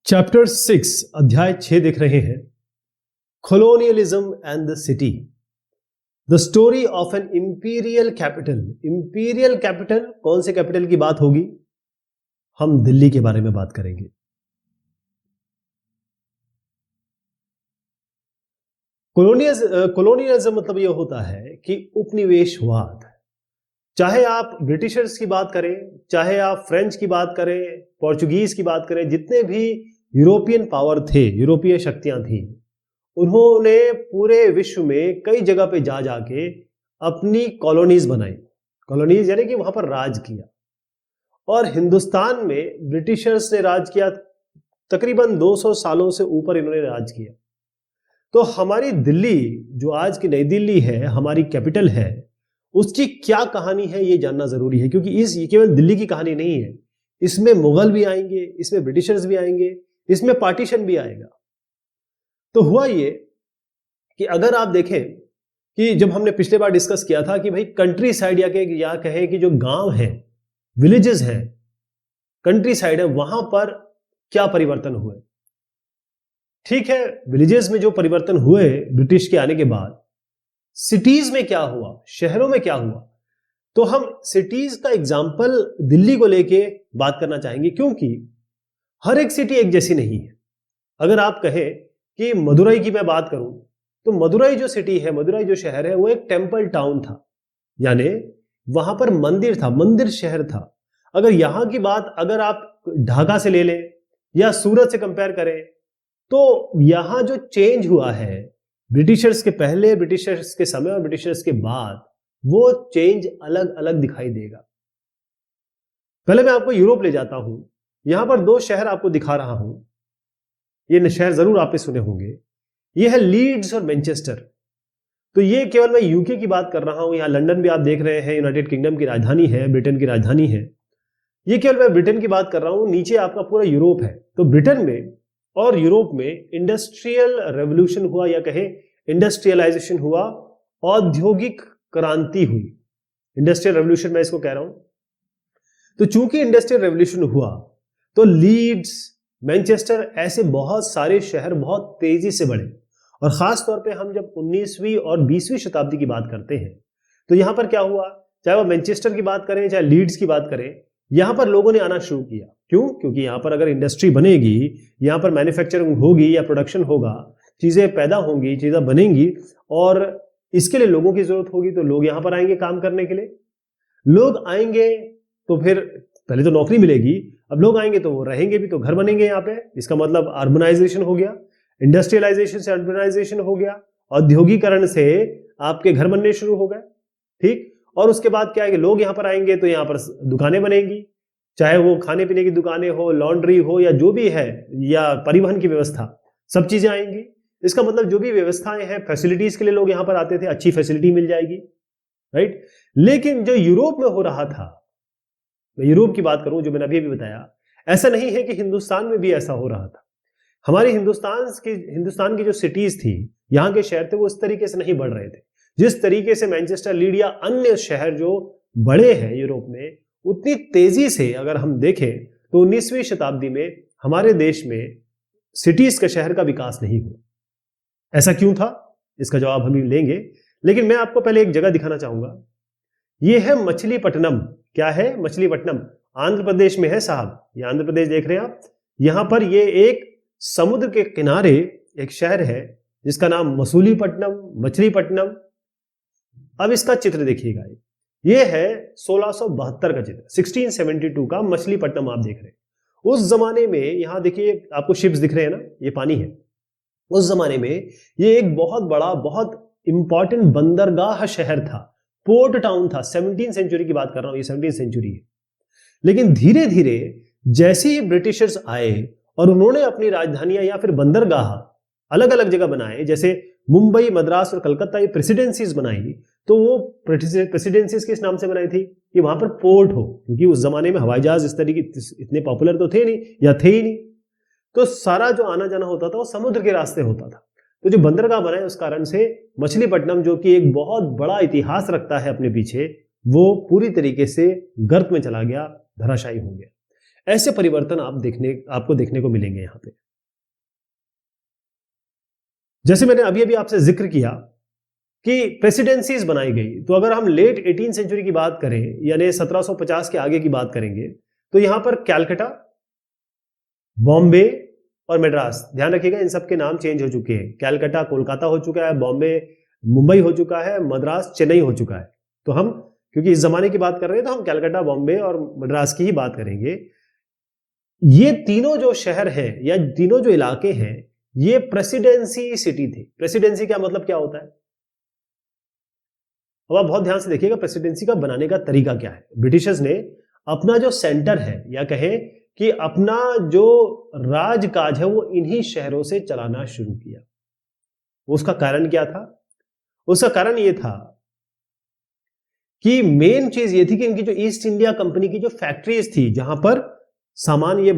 Chapter 6 अध्याय 6 देख रहे हैं। Colonialism and the city, the story of an imperial capital. Imperial capital, कौन से कैपिटल की बात होगी? हम दिल्ली के बारे में बात करेंगे। कॉलोनियलिज्म मतलब यह होता है कि उपनिवेशवाद। चाहे आप ब्रिटिशर्स की बात करें, चाहे आप फ्रेंच की बात करें, पोर्चुगीज की बात करें, जितने भी यूरोपियन पावर थे, यूरोपीय शक्तियां थी, उन्होंने पूरे विश्व में कई जगह पे जा जाके अपनी कॉलोनीज बनाई। कॉलोनीज यानी कि वहां पर राज किया। और हिंदुस्तान में ब्रिटिशर्स ने राज किया, तकरीबन 200 सालों से ऊपर इन्होंने राज किया। तो हमारी दिल्ली, जो आज की नई दिल्ली है, हमारी कैपिटल है, उसकी क्या कहानी है ये जानना जरूरी है, क्योंकि ये केवल दिल्ली की कहानी नहीं है। इसमें मुगल भी आएंगे, इसमें ब्रिटिशर्स भी आएंगे, इसमें पार्टीशन भी आएगा। तो हुआ ये कि अगर आप देखें कि जब हमने पिछले बार डिस्कस किया था कि भाई कंट्री साइड या कहें कि जो गांव है, विलेजेस हैं, कंट्री साइड है, वहां पर क्या परिवर्तन हुए। ठीक है, विलेजेस में जो परिवर्तन हुए ब्रिटिश के आने के बाद, सिटीज में क्या हुआ, शहरों में क्या हुआ। तो हम सिटीज का एग्जाम्पल दिल्ली को लेके बात करना चाहेंगे, क्योंकि हर एक सिटी एक जैसी नहीं है। अगर आप कहें कि मदुरई की मैं बात करूं, तो मदुरई जो सिटी है, मदुरई जो शहर है, वो एक टेम्पल टाउन था, यानी वहां पर मंदिर था, मंदिर शहर था। अगर यहां की बात अगर आप ढाका से ले लें या सूरत से कंपेयर करें, तो यहां जो चेंज हुआ है ब्रिटिशर्स के पहले, ब्रिटिशर्स के समय और ब्रिटिशर्स के बाद, वो चेंज अलग अलग दिखाई देगा। पहले मैं आपको यूरोप ले जाता हूं। यहां पर दो शहर आपको दिखा रहा हूं, ये शहर जरूर आपने सुने होंगे। ये है लीड्स और मैनचेस्टर। तो ये केवल मैं यूके की बात कर रहा हूं, यहां लंदन भी आप देख रहे हैं, यूनाइटेड किंगडम की राजधानी है, ब्रिटेन की राजधानी है। ये केवल मैं ब्रिटेन की बात कर रहा हूं, नीचे आपका पूरा यूरोप है। तो ब्रिटेन में और यूरोप में इंडस्ट्रियल रेवोल्यूशन हुआ, या कहें इंडस्ट्रियलाइजेशन हुआ, औद्योगिक क्रांति हुई। इंडस्ट्रियल रेवोल्यूशन मैं इसको कह रहा हूं। तो चूंकि इंडस्ट्रियल रेवोल्यूशन हुआ, तो लीड्स, मैनचेस्टर, ऐसे बहुत सारे शहर बहुत तेजी से बढ़े। और खास तौर पे हम जब 19वीं और 20वीं शताब्दी की बात करते हैं, तो यहां पर क्या हुआ, चाहे वो मैनचेस्टर की बात करें, चाहे लीड्स की बात करें, यहां पर लोगों ने आना शुरू किया। क्यों? क्योंकि यहां पर अगर इंडस्ट्री बनेगी, यहां पर मैन्युफैक्चरिंग होगी या प्रोडक्शन होगा, चीजें पैदा होंगी, चीजें बनेंगी, और इसके लिए लोगों की जरूरत होगी, तो लोग यहां पर आएंगे काम करने के लिए। लोग आएंगे तो फिर पहले तो नौकरी मिलेगी, अब लोग आएंगे तो वो रहेंगे भी, तो घर बनेंगे यहाँ पे। इसका मतलब अर्बनाइजेशन हो गया, इंडस्ट्रियलाइजेशन से अर्बनाइजेशन हो गया, औद्योगिकरण से आपके घर बनने शुरू हो गए। ठीक, और उसके बाद क्या है कि लोग यहाँ पर आएंगे तो यहाँ पर दुकानें बनेंगी, चाहे वो खाने पीने की दुकानें हो, लॉन्ड्री हो, या जो भी है, या परिवहन की व्यवस्था, सब चीजें आएंगी। इसका मतलब जो भी व्यवस्थाएं हैं, फैसिलिटीज के लिए लोग यहाँ पर आते थे, अच्छी फैसिलिटी मिल जाएगी, राइट। लेकिन जो यूरोप में हो रहा था, मैं यूरोप की बात करूं, जो मैंने अभी बताया, ऐसा नहीं है कि हिंदुस्तान में भी ऐसा हो रहा था। हमारी हिंदुस्तान की जो सिटीज थी, यहां के शहर थे, वो इस तरीके से नहीं बढ़ रहे थे जिस तरीके से मैनचेस्टर, लीड या अन्य शहर जो बड़े हैं यूरोप में, उतनी तेजी से अगर हम देखें तो 19वीं शताब्दी में हमारे देश में सिटीज का, शहर का विकास नहीं हुआ। ऐसा क्यों था, इसका जवाब हम लेंगे। लेकिन मैं आपको पहले एक जगह दिखाना चाहूंगा। यह है मछलीपट्टनम। क्या है? मछलीपट्टनम, आंध्र प्रदेश में है साहब। ये आंध्र प्रदेश देख रहे हैं आप। यहां पर ये एक समुद्र के किनारे एक शहर है जिसका नाम मछलीपट्टनम। अब इसका चित्र देखिएगा, ये है 1672 का चित्र, 1672 का मछलीपट्टनम आप देख रहे हैं। उस जमाने में, यहां देखिए आपको शिप्स दिख रहे हैं ना, ये पानी है। उस जमाने में ये एक बहुत बड़ा, बहुत इंपॉर्टेंट बंदरगाह शहर था, पोर्ट टाउन था। 17वीं सेंचुरी की बात कर रहा हूं, ये 17वीं सेंचुरी है। लेकिन धीरे धीरे जैसे ही ब्रिटिशर्स आए और उन्होंने अपनी राजधानियां या फिर बंदरगाह अलग अलग जगह बनाए, जैसे मुंबई, मद्रास और कलकत्ता, ये प्रेसिडेंसीज बनाई, तो वो प्रेसिडेंसीज किस नाम से बनाई थी कि वहां पर पोर्ट हो, क्योंकि उस जमाने में हवाई जहाज इस तरीके इतने पॉपुलर तो थे नहीं, या थे ही नहीं। तो सारा जो आना जाना होता था वो समुद्र के रास्ते होता था। तो जो बंदरगाह बनाए, उस कारण से मछलीपट्टनम, जो कि एक बहुत बड़ा इतिहास रखता है अपने पीछे, वो पूरी तरीके से गर्त में चला गया, धराशायी हो गया। ऐसे परिवर्तन आपको देखने को मिलेंगे यहां पे। जैसे मैंने अभी अभी आपसे जिक्र किया कि प्रेसिडेंसीज बनाई गई, तो अगर हम लेट 18 सेंचुरी की बात करें यानी 1750 के आगे की बात करेंगे, तो यहां पर कैलकाटा, बॉम्बे और मद्रास, ध्यान रखिएगा इन सब के नाम चेंज हो चुके हैं। कैलकाटा कोलकाता हो चुका है, बॉम्बे मुंबई हो चुका है, मद्रास चेन्नई हो चुका है। तो हम क्योंकि इस जमाने की बात कर रहे हैं तो हम कैलकाटा, बॉम्बे और मद्रास की ही बात करेंगे। ये तीनों जो शहर हैं या तीनों जो इलाके हैं, ये प्रेसिडेंसी सिटी थे। प्रेसिडेंसी का मतलब क्या होता है? अब आप बहुत ध्यान से देखिएगा प्रेसिडेंसी का बनाने का तरीका क्या है। ब्रिटिशर्स ने अपना जो सेंटर है या कहें कि अपना जो राजकाज है वो इन्हीं शहरों से चलाना शुरू किया। उसका कारण क्या था? उसका कारण ये था कि मेन चीज ये थी कि इनकी जो ईस्ट इंडिया कंपनी की जो फैक्ट्रीज थी, जहां पर सामान ये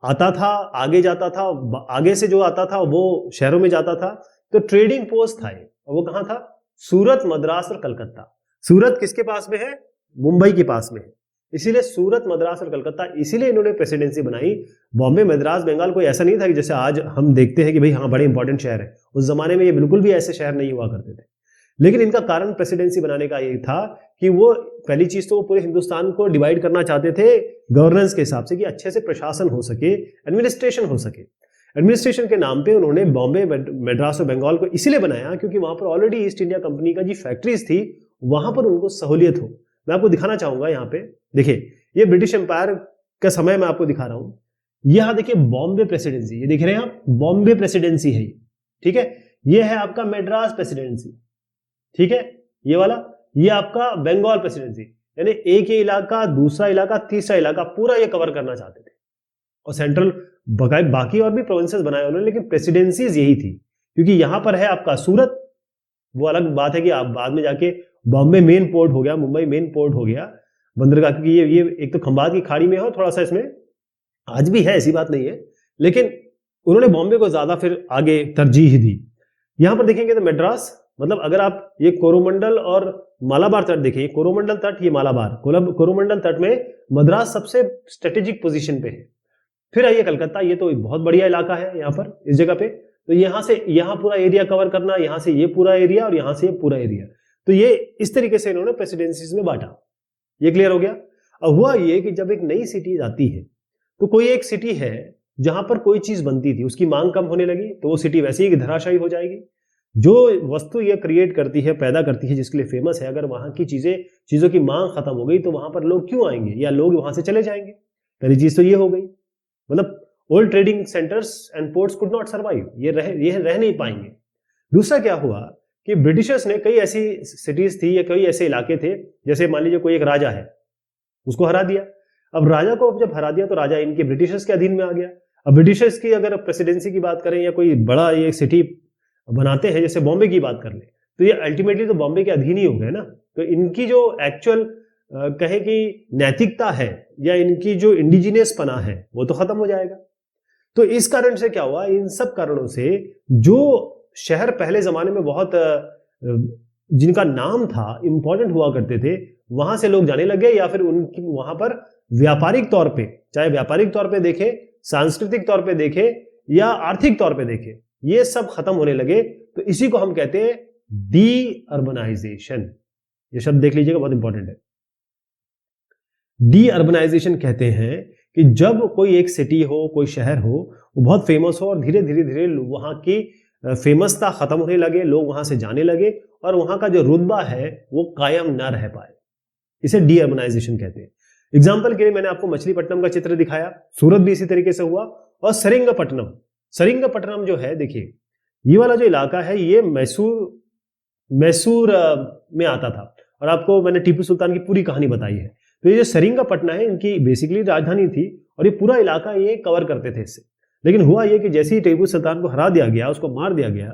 आता था, आगे जाता था, आगे से जो आता था वो शहरों में जाता था, तो ट्रेडिंग पोस्ट था और वो कहां था? सूरत, मद्रास और कलकत्ता। सूरत किसके पास में है? मुंबई के पास में है। इसीलिए सूरत, मद्रास और कलकत्ता, इसीलिए इन्होंने प्रेसिडेंसी बनाई। बॉम्बे, मद्रास, बंगाल कोई ऐसा नहीं था कि जैसे आज हम देखते हैं कि भाई हाँ बड़े इंपॉर्टेंट शहर है। उस जमाने में ये बिल्कुल भी ऐसे शहर नहीं हुआ करते थे। लेकिन इनका कारण प्रेसिडेंसी बनाने का ये था कि वो पहली चीज तो वो पूरे हिंदुस्तान को डिवाइड करना चाहते थे गवर्नेंस के हिसाब से, कि अच्छे से प्रशासन हो सके, एडमिनिस्ट्रेशन हो सके। एडमिनिस्ट्रेशन के नाम पे उन्होंने बॉम्बे, मद्रास और बंगाल को इसलिए बनाया क्योंकि वहां पर ऑलरेडी ईस्ट इंडिया कंपनी का जी फैक्ट्रीज थी, वहां पर उनको सहूलियत हो। मैं आपको दिखाना चाहूंगा यहाँ पे, देखिए ये ब्रिटिश एम्पायर का समय मैं आपको दिखा रहा हूं। यहां देखिए बॉम्बे प्रेसिडेंसी, ये देख रहे हैं आप, बॉम्बे प्रेसिडेंसी है ये, ठीक है। ये है आपका मद्रास प्रेसिडेंसी, ठीक है, ये वाला, ये आपका बंगाल प्रेसिडेंसी। यानी एक ये इलाका, दूसरा इलाका, तीसरा इलाका, पूरा ये कवर करना चाहते थे। और सेंट्रल बाकी और भी प्रोविंसेस बनाए उन्होंने, लेकिन प्रेसिडेंसीज यही थी। क्योंकि यहां पर है आपका सूरत, वो अलग बात है कि आप बाद में जाके बॉम्बे मेन पोर्ट हो गया, मुंबई मेन पोर्ट हो गया, बंदरगाह, क्योंकि ये एक तो खंबात की खाड़ी में हो, थोड़ा सा इसमें आज भी है, ऐसी बात नहीं है, लेकिन उन्होंने बॉम्बे को ज्यादा फिर आगे तरजीह दी। यहां पर देखेंगे तो मद्रास, मतलब अगर आप ये कोरोमंडल और मालाबार तट देखिए, कोरोमंडल तट, ये मालाबार, कोरोमंडल तट में मद्रास सबसे स्ट्रेटेजिक पोजीशन पे है। फिर आइए कलकत्ता, ये तो बहुत बढ़िया इलाका है यहाँ पर, इस जगह पे, तो यहां से यहां पूरा एरिया कवर करना, यहां से ये पूरा एरिया और यहां से ये पूरा एरिया, तो ये इस तरीके से इन्होंने प्रेसिडेंसीज में बांटा। ये क्लियर हो गया। अब हुआ ये कि जब एक नई सिटी आती है, तो कोई एक सिटी है जहां पर कोई चीज बनती थी, उसकी मांग कम होने लगी, तो वो सिटी वैसे ही धराशायी हो जाएगी। जो वस्तु ये क्रिएट करती है, पैदा करती है, जिसके लिए फेमस है, अगर वहां की चीजों की मांग खत्म हो गई तो वहां पर लोग क्यों आएंगे, या लोग वहां से चले जाएंगे। पहली चीज तो ये हो गई, मतलब old trading centres and ports could not survive, ये रह नहीं पाएंगे। दूसरा क्या हुआ कि ब्रिटिशर्स ने कई ऐसी सिटीज थी या कई ऐसे इलाके थे, जैसे मान लीजिए कोई एक राजा है, उसको हरा दिया। अब राजा को जब हरा दिया तो राजा इनके ब्रिटिशर्स के अधीन में आ गया। अब ब्रिटिशर्स की अगर प्रेसिडेंसी की बात करें या कोई बड़ा ये सिटी बनाते हैं, जैसे बॉम्बे की बात कर ले, तो ये अल्टीमेटली तो बॉम्बे के अधीन ही हो गए ना। तो इनकी जो एक्चुअल कहे कि नैतिकता है या इनकी जो इंडिजिनियस पना है वो तो खत्म हो जाएगा। तो इस कारण से क्या हुआ, इन सब कारणों से जो शहर पहले जमाने में बहुत जिनका नाम था, इंपॉर्टेंट हुआ करते थे, वहां से लोग जाने लगे, या फिर उनकी वहां पर व्यापारिक तौर पे, चाहे व्यापारिक तौर पे देखे, सांस्कृतिक तौर पे देखे या आर्थिक तौर पे देखे, ये सब खत्म होने लगे। तो इसी को हम कहते हैं डी अर्बनाइजेशन। ये शब्द देख लीजिएगा, बहुत इंपॉर्टेंट है। डी अर्बनाइजेशन कहते हैं कि जब कोई एक सिटी हो, कोई शहर हो, वो बहुत फेमस हो और धीरे धीरे वहां की फेमसता खत्म होने लगे, लोग वहां से जाने लगे और वहां का जो रुतबा है वो कायम ना रह पाए, इसे डी अर्बनाइजेशन कहते हैं। एग्जाम्पल के लिए मैंने आपको मछलीपट्टनम का चित्र दिखाया, सूरत भी इसी तरीके से हुआ, और सेरिंगपट्टनम। सेरिंगपट्टनम जो है, देखिए ये वाला जो इलाका है ये मैसूर में आता था, और आपको मैंने टीपू सुल्तान की पूरी कहानी बताई है। तो ये जो सेरिंगपट्टनम है, इनकी बेसिकली राजधानी थी और ये पूरा इलाका ये कवर करते थे इससे। लेकिन हुआ ये कि जैसे ही टीपू सुल्तान को हरा दिया गया, उसको मार दिया गया,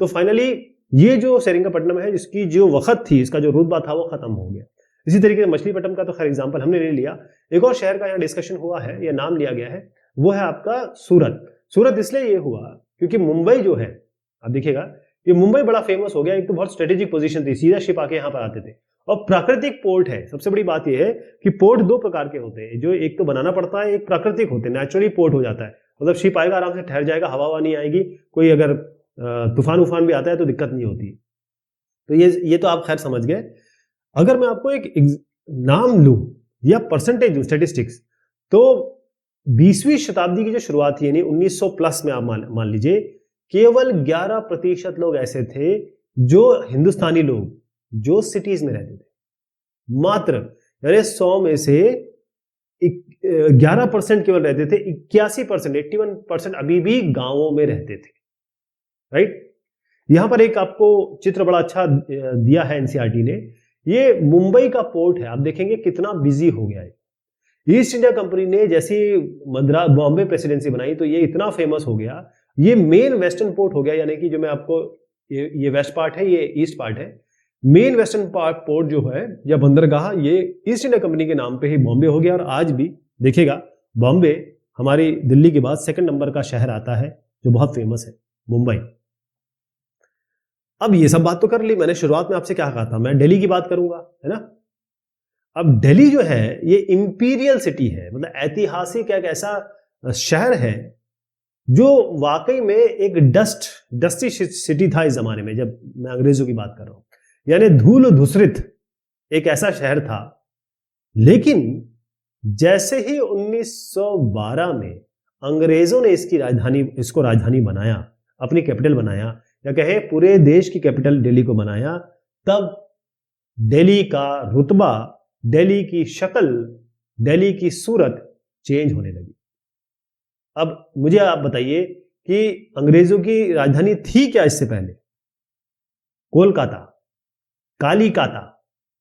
तो फाइनली ये जो सेरिंगपट्टनम है, जिसकी जो वक्त थी, इसका जो रुतबा था, वो खत्म हो गया। इसी तरीके से मछलीपट्टनम का तो खैर एग्जाम्पल हमने ले लिया। एक और शहर का यहाँ डिस्कशन हुआ है या नाम लिया गया है, वो है आपका सूरत। सूरत इसलिए ये हुआ क्योंकि मुंबई जो है, आप देखिएगा ये मुंबई बड़ा फेमस हो गया। एक तो बहुत स्ट्रेटेजिक पोजीशन थी, सीधा शिप आके यहाँ पर आते थे, और प्राकृतिक पोर्ट है। सबसे बड़ी बात यह है कि पोर्ट दो प्रकार के होते हैं, जो एक तो बनाना पड़ता है, एक प्राकृतिक होते हैं, नेचुरली पोर्ट हो जाता है, मतलब शिप आएगा आराम से ठहर जाएगा, हवा नहीं आएगी, कोई अगर तूफान उफान भी आता है तो दिक्कत नहीं होती। तो ये तो आप खैर समझ गए। अगर मैं आपको एक नाम लूं या परसेंटेज दूं, स्टैटिस्टिक्स, तो 20वीं शताब्दी की जो शुरुआत थी यानी 1900 प्लस में आप मान लीजिए, केवल 11% लोग ऐसे थे जो हिंदुस्तानी लोग जो सिटीज में रहते थे, मात्र, यानी 100 में से 11% केवल रहते थे, 81%, 81% अभी भी गांवों में रहते थे, राइट। यहां पर एक आपको चित्र बड़ा अच्छा दिया है एनसीईआरटी ने। ये मुंबई का पोर्ट है, आप देखेंगे कितना बिजी हो गया है। ईस्ट इंडिया कंपनी ने जैसी मद्रास बॉम्बे प्रेसिडेंसी बनाई तो ये इतना फेमस हो गया, ये मेन वेस्टर्न पोर्ट हो गया, यानी कि जो मैं आपको ये वेस्ट पार्ट है, ये ईस्ट पार्ट है। मेन वेस्टर्न पोर्ट जो है या बंदरगाह, ये ईस्ट इंडिया कंपनी के नाम पे ही बॉम्बे हो गया। और आज भी देखिएगा बॉम्बे हमारी दिल्ली के बाद सेकंड नंबर का शहर आता है जो बहुत फेमस है, मुंबई। अब ये सब बात तो कर ली मैंने, शुरुआत में आपसे क्या कहा था, मैं दिल्ली की बात करूंगा, है ना। अब दिल्ली जो है ये इंपीरियल सिटी है, मतलब ऐतिहासिक एक ऐसा शहर है जो वाकई में एक डस्टी सिटी था इस जमाने में, जब मैं अंग्रेजों की बात कर रहा हूं, यानी धूल धूसरित एक ऐसा शहर था। लेकिन जैसे ही 1912 में अंग्रेजों ने इसको राजधानी बनाया, अपनी कैपिटल बनाया, या कहे पूरे देश की कैपिटल दिल्ली को बनाया, तब दिल्ली का रुतबा, दिल्ली की शक्ल, दिल्ली की सूरत चेंज होने लगी। अब मुझे आप बताइए कि अंग्रेजों की राजधानी थी क्या इससे पहले? कोलकाता, कालिकाता,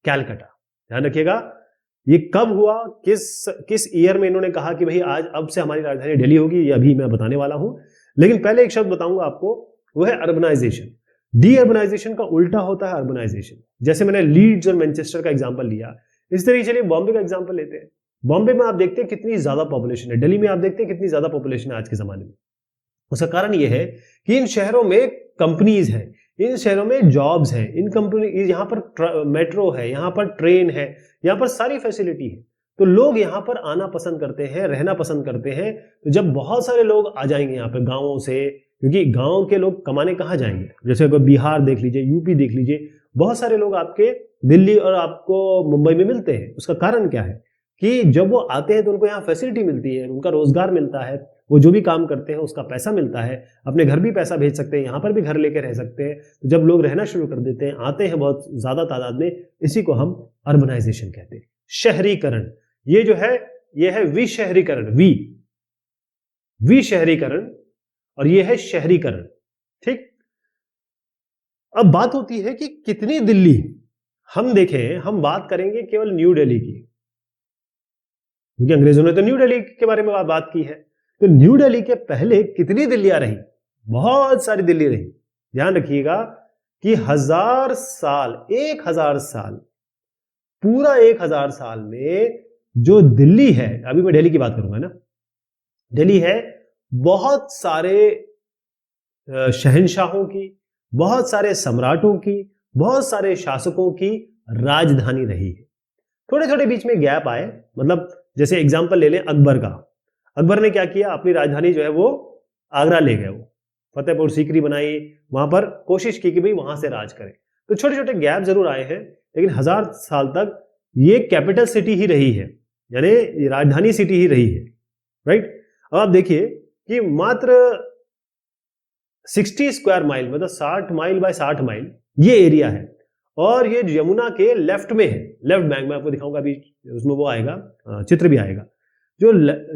कैलकाटा। ध्यान रखिएगा ये कब हुआ, किस ईयर में इन्होंने कहा कि भाई आज अब से हमारी राजधानी दिल्ली होगी, ये अभी मैं बताने वाला हूं। लेकिन पहले एक शब्द बताऊंगा आपको, वो है अर्बनाइजेशन। डी अर्बनाइजेशन का उल्टा होता है अर्बनाइजेशन। जैसे मैंने लीड्स और मैनचेस्टर का एग्जांपल लिया, इस तरीके चलिए बॉम्बे का एग्जांपल लेते हैं। बॉम्बे में आप देखते हैं कितनी ज्यादा पॉपुलेशन है, दिल्ली में आप देखते हैं कितनी ज्यादा पॉपुलेशन है आज के जमाने में। उसका कारण यह है कि इन शहरों में कंपनीज हैं, इन शहरों में जॉब्स हैं, इन कंपनी, यहाँ पर मेट्रो है, यहाँ पर ट्रेन है, यहाँ पर सारी फैसिलिटी है, तो लोग यहाँ पर आना पसंद करते हैं, रहना पसंद करते हैं। तो जब बहुत सारे लोग आ जाएंगे यहाँ पर गांवों से, क्योंकि गांव के लोग कमाने कहाँ जाएंगे, जैसे अगर बिहार देख लीजिए, यूपी देख लीजिए, बहुत सारे लोग आपके दिल्ली और आपको मुंबई में मिलते हैं। उसका कारण क्या है कि जब वो आते हैं तो उनको यहाँ फैसिलिटी मिलती है, उनका रोजगार मिलता है, वो जो भी काम करते हैं उसका पैसा मिलता है, अपने घर भी पैसा भेज सकते हैं, यहाँ पर भी घर लेके रह सकते हैं। तो जब लोग रहना शुरू कर देते हैं, आते हैं बहुत ज्यादा तादाद में, इसी को हम अर्बनाइजेशन कहते हैं, शहरीकरण। ये जो है ये है विशहरीकरण, विशहरीकरण, और ये है शहरीकरण। ठीक, अब बात होती है कि कितनी दिल्ली, हम देखें, हम बात करेंगे केवल न्यू दिल्ली की, क्योंकि अंग्रेजों ने तो न्यू दिल्ली के बारे में बात की है। तो न्यू दिल्ली के पहले कितनी दिल्लियां रही? बहुत सारी दिल्ली रही। ध्यान रखिएगा कि 1000 साल, 1000 साल, पूरा 1000 साल में जो दिल्ली है, अभी मैं दिल्ली की बात करूंगा ना, दिल्ली है बहुत सारे शहंशाहों की, बहुत सारे सम्राटों की, बहुत सारे शासकों की राजधानी रही है। थोड़े थोड़े बीच में गैप आए, मतलब जैसे एग्जांपल ले लें अकबर का। अकबर ने क्या किया, अपनी राजधानी जो है वो आगरा ले गए, वो फतेहपुर सीकरी बनाई, वहां पर कोशिश की कि भाई वहां से राज करें। तो छोटे छोटे गैप जरूर आए हैं, लेकिन 1000 साल तक ये कैपिटल सिटी ही रही है, यानी राजधानी सिटी ही रही है, राइट। अब आप देखिए कि मात्र 60 स्क्वायर माइल, मतलब 60 माइल बाय 60 माइल ये एरिया है, और ये यमुना के लेफ्ट में है, लेफ्ट बैंक में आपको दिखाऊंगा, अभी उसमें वो आएगा, चित्र भी आएगा। जो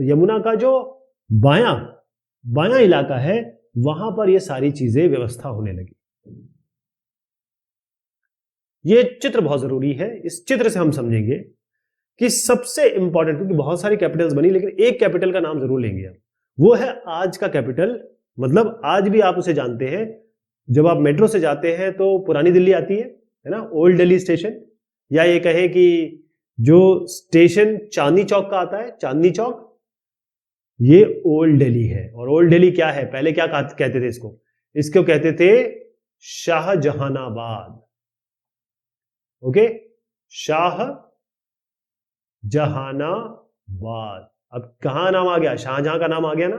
यमुना का जो बायां इलाका है, वहां पर ये सारी चीजें व्यवस्था होने लगी। ये चित्र बहुत जरूरी है, इस चित्र से हम समझेंगे कि सबसे इंपॉर्टेंट, क्योंकि बहुत सारी कैपिटल्स बनी, लेकिन एक कैपिटल का नाम जरूर लेंगे हम, वो है आज का कैपिटल। मतलब आज भी आप उसे जानते हैं, जब आप मेट्रो से जाते हैं तो पुरानी दिल्ली आती है ना, ओल्ड दिल्ली स्टेशन, या ये कहें कि जो स्टेशन चांदनी चौक का आता है, चांदनी चौक, ये ओल्ड दिल्ली है। और ओल्ड दिल्ली क्या है, पहले क्या कहते थे इसको कहते थे शाहजहानाबाद। ओके, शाहजहानाबाद। अब कहां नाम आ गया, शाहजहां का नाम आ गया ना,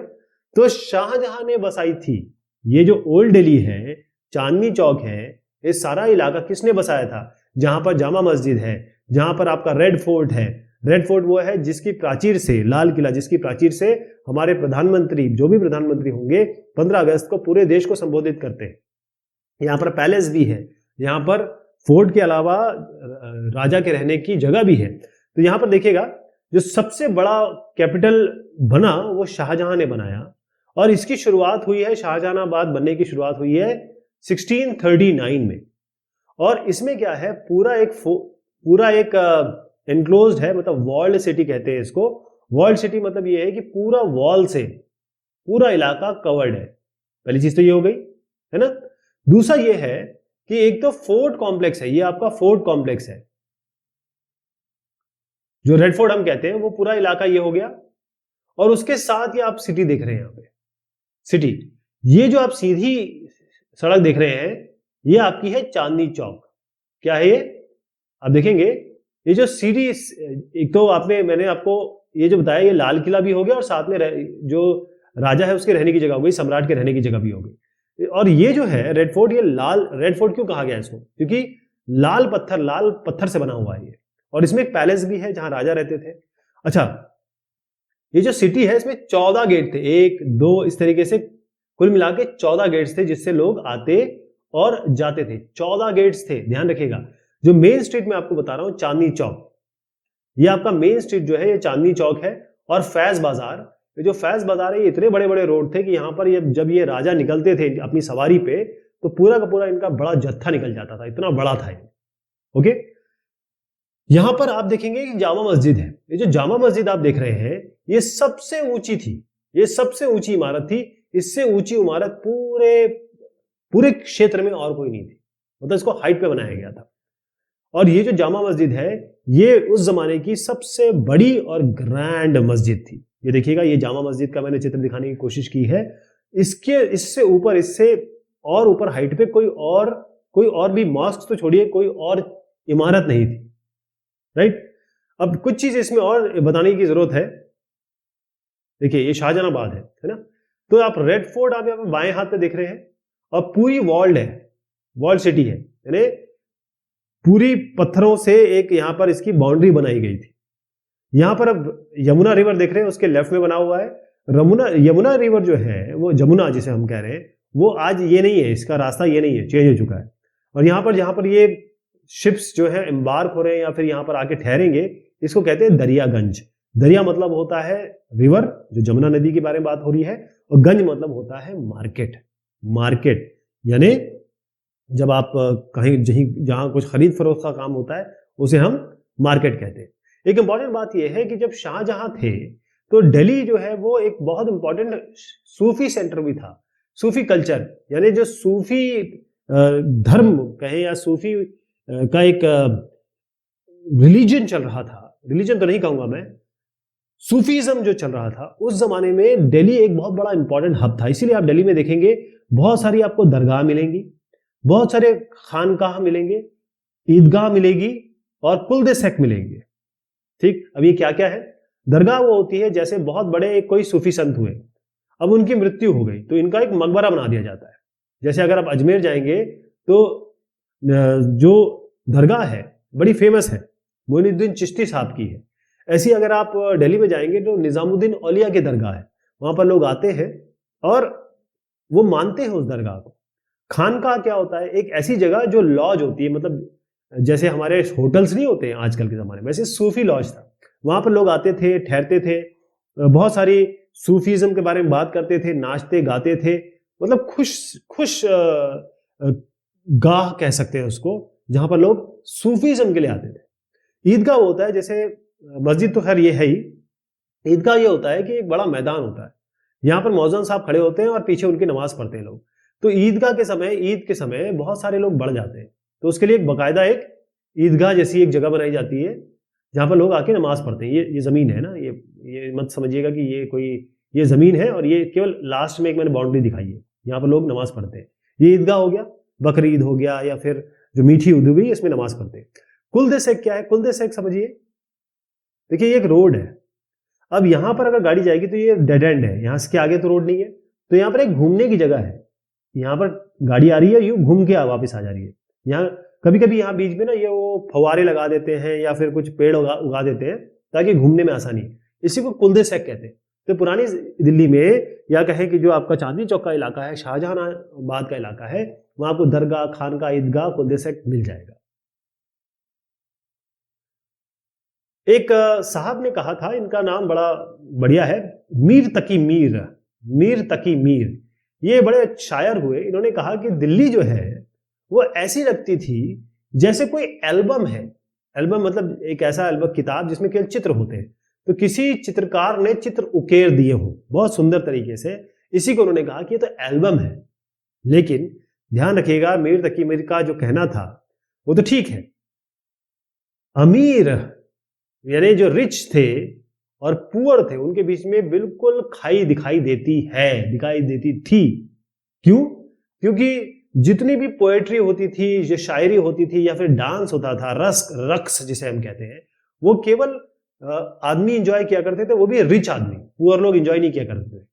तो शाहजहां ने बसाई थी। ये जो ओल्ड दिल्ली है, चांदनी चौक है, ये सारा इलाका किसने बसाया था? जहां पर जामा मस्जिद है, जहां पर आपका रेड फोर्ट है। रेड फोर्ट वो है जिसकी प्राचीर से, लाल किला जिसकी प्राचीर से हमारे प्रधानमंत्री, जो भी प्रधानमंत्री होंगे, 15 अगस्त को पूरे देश को संबोधित करते हैं। यहाँ पर पैलेस भी है, यहाँ पर फोर्ट के अलावा राजा के रहने की जगह भी है। तो यहाँ पर देखिएगा, जो सबसे बड़ा कैपिटल बना वो शाहजहां ने बनाया, और इसकी शुरुआत हुई है, शाहजहानाबाद बनने की शुरुआत हुई है 1639 में। और इसमें क्या है, पूरा एक एनक्लोज्ड है, मतलब वॉल्ड सिटी कहते हैं इसको। वॉल्ड सिटी मतलब ये है कि पूरा वॉल से पूरा इलाका कवर्ड है। पहली चीज तो ये हो गई, है ना। दूसरा ये है कि एक तो फोर्ट कॉम्प्लेक्स है, ये आपका फोर्ट कॉम्प्लेक्स है, जो रेड फोर्ट हम कहते हैं, वो पूरा इलाका ये हो गया। और उसके साथ ये आप सिटी देख रहे हैं, यहाँ पे सिटी, ये जो आप सीधी सड़क देख रहे हैं, ये आपकी है चांदनी चौक। क्या है ये? आप देखेंगे ये जो सिटी, एक तो मैंने आपको ये जो बताया, ये लाल किला भी हो गया और साथ में जो राजा है उसके रहने की जगह हो गई, सम्राट के रहने की जगह भी हो गई। और ये जो है रेड फोर्ट, ये रेड फोर्ट क्यों कहा गया इसको? क्योंकि लाल पत्थर से बना हुआ है ये, और इसमें एक पैलेस भी है जहां राजा रहते थे। अच्छा, ये जो सिटी है इसमें 14 गेट थे, 1 2 इस तरीके से कुल मिला के 14 गेट्स थे जिससे लोग आते और जाते थे। 14 गेट्स थे, ध्यान रखिएगा। जो मेन स्ट्रीट में आपको बता रहा हूं, चांदनी चौक, ये आपका मेन स्ट्रीट जो है ये चांदनी चौक है। और फैज बाजार, ये जो फैज बाजार है, ये इतने बड़े बड़े रोड थे कि यहाँ पर जब ये राजा निकलते थे अपनी सवारी पे, तो पूरा का पूरा इनका बड़ा जत्था निकल जाता था, इतना बड़ा था ये। ओके, यहां पर आप देखेंगे कि जामा मस्जिद है। ये जो जामा मस्जिद आप देख रहे हैं, ये सबसे ऊंची थी, ये सबसे ऊंची इमारत थी। इससे ऊंची इमारत पूरे क्षेत्र में और कोई नहीं थी, मतलब इसको हाइट पे बनाया गया था। और ये जो जामा मस्जिद है, ये उस जमाने की सबसे बड़ी और ग्रैंड मस्जिद थी। ये देखिएगा, ये जामा मस्जिद का मैंने चित्र दिखाने की कोशिश की है। इससे और ऊपर हाइट पे कोई और भी मॉस्क तो छोड़िए, कोई और इमारत नहीं थी, राइट। अब कुछ चीज इसमें और बताने की जरूरत है। देखिए, ये शाहजहानाबाद है ना। तो आप रेड फोर्ट आप यहाँ पे बाएं हाथ पे देख रहे हैं, और पूरी वॉल्ड है, वॉल्ड सिटी है, यानी पूरी पत्थरों से एक यहाँ पर इसकी बाउंड्री बनाई गई थी। यहाँ पर अब यमुना रिवर देख रहे हैं, उसके लेफ्ट में बना हुआ है यमुना रिवर जो है, वो जमुना जिसे हम कह रहे हैं, वो आज ये नहीं है, इसका रास्ता ये नहीं है, चेंज हो चुका है। और यहाँ पर जहां पर ये शिप्स जो है एम्बार्क हो रहे हैं या फिर यहाँ पर आके ठहरेंगे, इसको कहते हैं दरियागंज। दरिया मतलब होता है रिवर, जो जमुना नदी के बारे में बात हो रही है, और गंज मतलब होता है मार्केट, यानी जब आप कहीं जहां कुछ खरीद फरोख्त का काम होता है, उसे हम मार्केट कहते हैं। एक इंपॉर्टेंट बात यह है कि जब शाहजहां थे, तो दिल्ली जो है वो एक बहुत इंपॉर्टेंट सूफी सेंटर भी था। सूफी कल्चर, यानी जो सूफी धर्म कहें या सूफी का एक रिलीजन चल रहा था, रिलीजन तो नहीं कहूंगा मैं, सूफीज्म जो चल रहा था उस जमाने में, दिल्ली एक बहुत बड़ा इंपॉर्टेंट हब था। इसीलिए आप दिल्ली में देखेंगे बहुत सारी आपको दरगाह मिलेंगी, बहुत सारे खानकाह मिलेंगे, ईदगाह मिलेगी और कुलदेसक मिलेंगे। ठीक, अब ये क्या क्या है? दरगाह वो होती है जैसे बहुत बड़े कोई सूफी संत हुए, अब उनकी मृत्यु हो गई तो इनका एक मकबरा बना दिया जाता है। जैसे अगर आप अजमेर जाएंगे तो जो दरगाह है बड़ी फेमस है, मोइनुद्दीन चिश्ती साहब की है। ऐसी अगर आप दिल्ली में जाएंगे तो निजामुद्दीन औलिया की दरगाह है, वहां पर लोग आते हैं और वो मानते हैं उस दरगाह को। खानकाह क्या होता है? एक ऐसी जगह जो लॉज होती है, मतलब जैसे हमारे होटल्स नहीं होते हैं आजकल के जमाने में, वैसे सूफी लॉज था। वहां पर लोग आते थे, ठहरते थे, बहुत सारी सूफीज्म के बारे में बात करते थे, नाचते गाते थे, मतलब खुश गाह कह सकते हैं उसको, जहां पर लोग सूफीज्म के लिए आते थे। ईदगाह होता है, जैसे मस्जिद तो खैर ये है ही, ईदगाह ये होता है कि एक बड़ा मैदान होता है, यहाँ पर मौजूद साहब खड़े होते हैं और पीछे उनकी नमाज पढ़ते हैं लोग। तो ईदगाह के समय, ईद के समय बहुत सारे लोग बढ़ जाते हैं, तो उसके लिए एक बाकायदा एक ईदगाह जैसी एक जगह बनाई जाती है जहां पर लोग आके नमाज पढ़ते हैं। ये जमीन है ना, ये मत समझिएगा कि ये जमीन है और ये केवल लास्ट में एक मैंने बाउंड्री दिखाई है, यहाँ पर लोग नमाज पढ़ते हैं। ये ईदगाह हो गया, बकरीद हो गया, या फिर जो मीठी ईद हुई इसमें नमाज पढ़ते हैं। कुल सेक क्या है? कुल सेक समझिए, देखिए ये एक रोड है। अब यहां पर अगर गाड़ी जाएगी तो ये डेड एंड है, यहां से आगे तो रोड नहीं है, तो यहां पर एक घूमने की जगह है। यहां पर गाड़ी आ रही है, यूं घूम के वापस आ जा रही है। यहाँ कभी कभी यहाँ बीच में ना ये वो फव्वारे लगा देते हैं या फिर कुछ पेड़ उगा देते हैं ताकि घूमने में आसानी। इसी को कुल्दे सेक कहते हैं। तो पुरानी दिल्ली में, या कहें कि जो आपका चांदनी चौक का इलाका है, शाहजहानाबाद का इलाका है, वहां आपको दरगाह, खानका, ईदगाह, कुल्दे सेक मिल जाएगा। एक साहब ने कहा था, इनका नाम बड़ा बढ़िया है, मीर तकी मीर। मीर तकी मीर ये बड़े शायर हुए। इन्होंने कहा कि दिल्ली जो है वो ऐसी लगती थी जैसे कोई एल्बम है। एल्बम मतलब एक ऐसा एल्बम, किताब जिसमें केवल चित्र होते हैं, तो किसी चित्रकार ने चित्र उकेर दिए हो बहुत सुंदर तरीके से, इसी को उन्होंने कहा कि ये तो एल्बम है। लेकिन ध्यान रखिएगा, मीर तकी मीर का जो कहना था वो तो ठीक है। अमीर यानी जो रिच थे और पुअर थे, उनके बीच में बिल्कुल खाई दिखाई देती है, दिखाई देती थी। क्यों? क्योंकि जितनी भी पोएट्री होती थी, जो शायरी होती थी, या फिर डांस होता था, रक्स जिसे हम कहते हैं, वो केवल आदमी एंजॉय किया करते थे, वो भी रिच आदमी। पुअर लोग एंजॉय नहीं किया करते थे।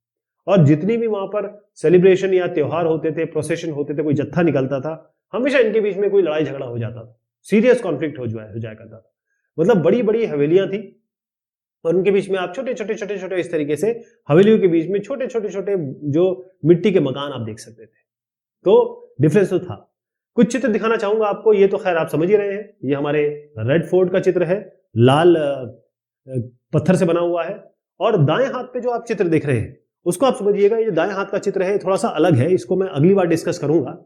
और जितनी भी वहां पर सेलिब्रेशन या त्योहार होते थे, प्रोसेशन होते थे, कोई जत्था निकलता था, हमेशा इनके बीच में कोई लड़ाई झगड़ा हो जाता था, सीरियस कॉन्फ्लिक्ट हो जाया करता था। मतलब बड़ी बड़ी हवेलियां थी और उनके बीच में आप छोटे छोटे इस तरीके से हवेलियों के बीच में छोटे छोटे जो मिट्टी के मकान आप देख सकते थे। तो डिफरेंस तो था। कुछ चित्र दिखाना चाहूंगा आपको। ये तो खैर आप समझ ही रहे हैं, ये हमारे रेड फोर्ट का चित्र है, लाल पत्थर से बना हुआ है। और दाएं हाथ पे जो आप चित्र देख रहे हैं उसको आप समझिएगा, ये दाएं हाथ का चित्र है, थोड़ा सा अलग है, इसको मैं अगली बार डिस्कस करूंगा।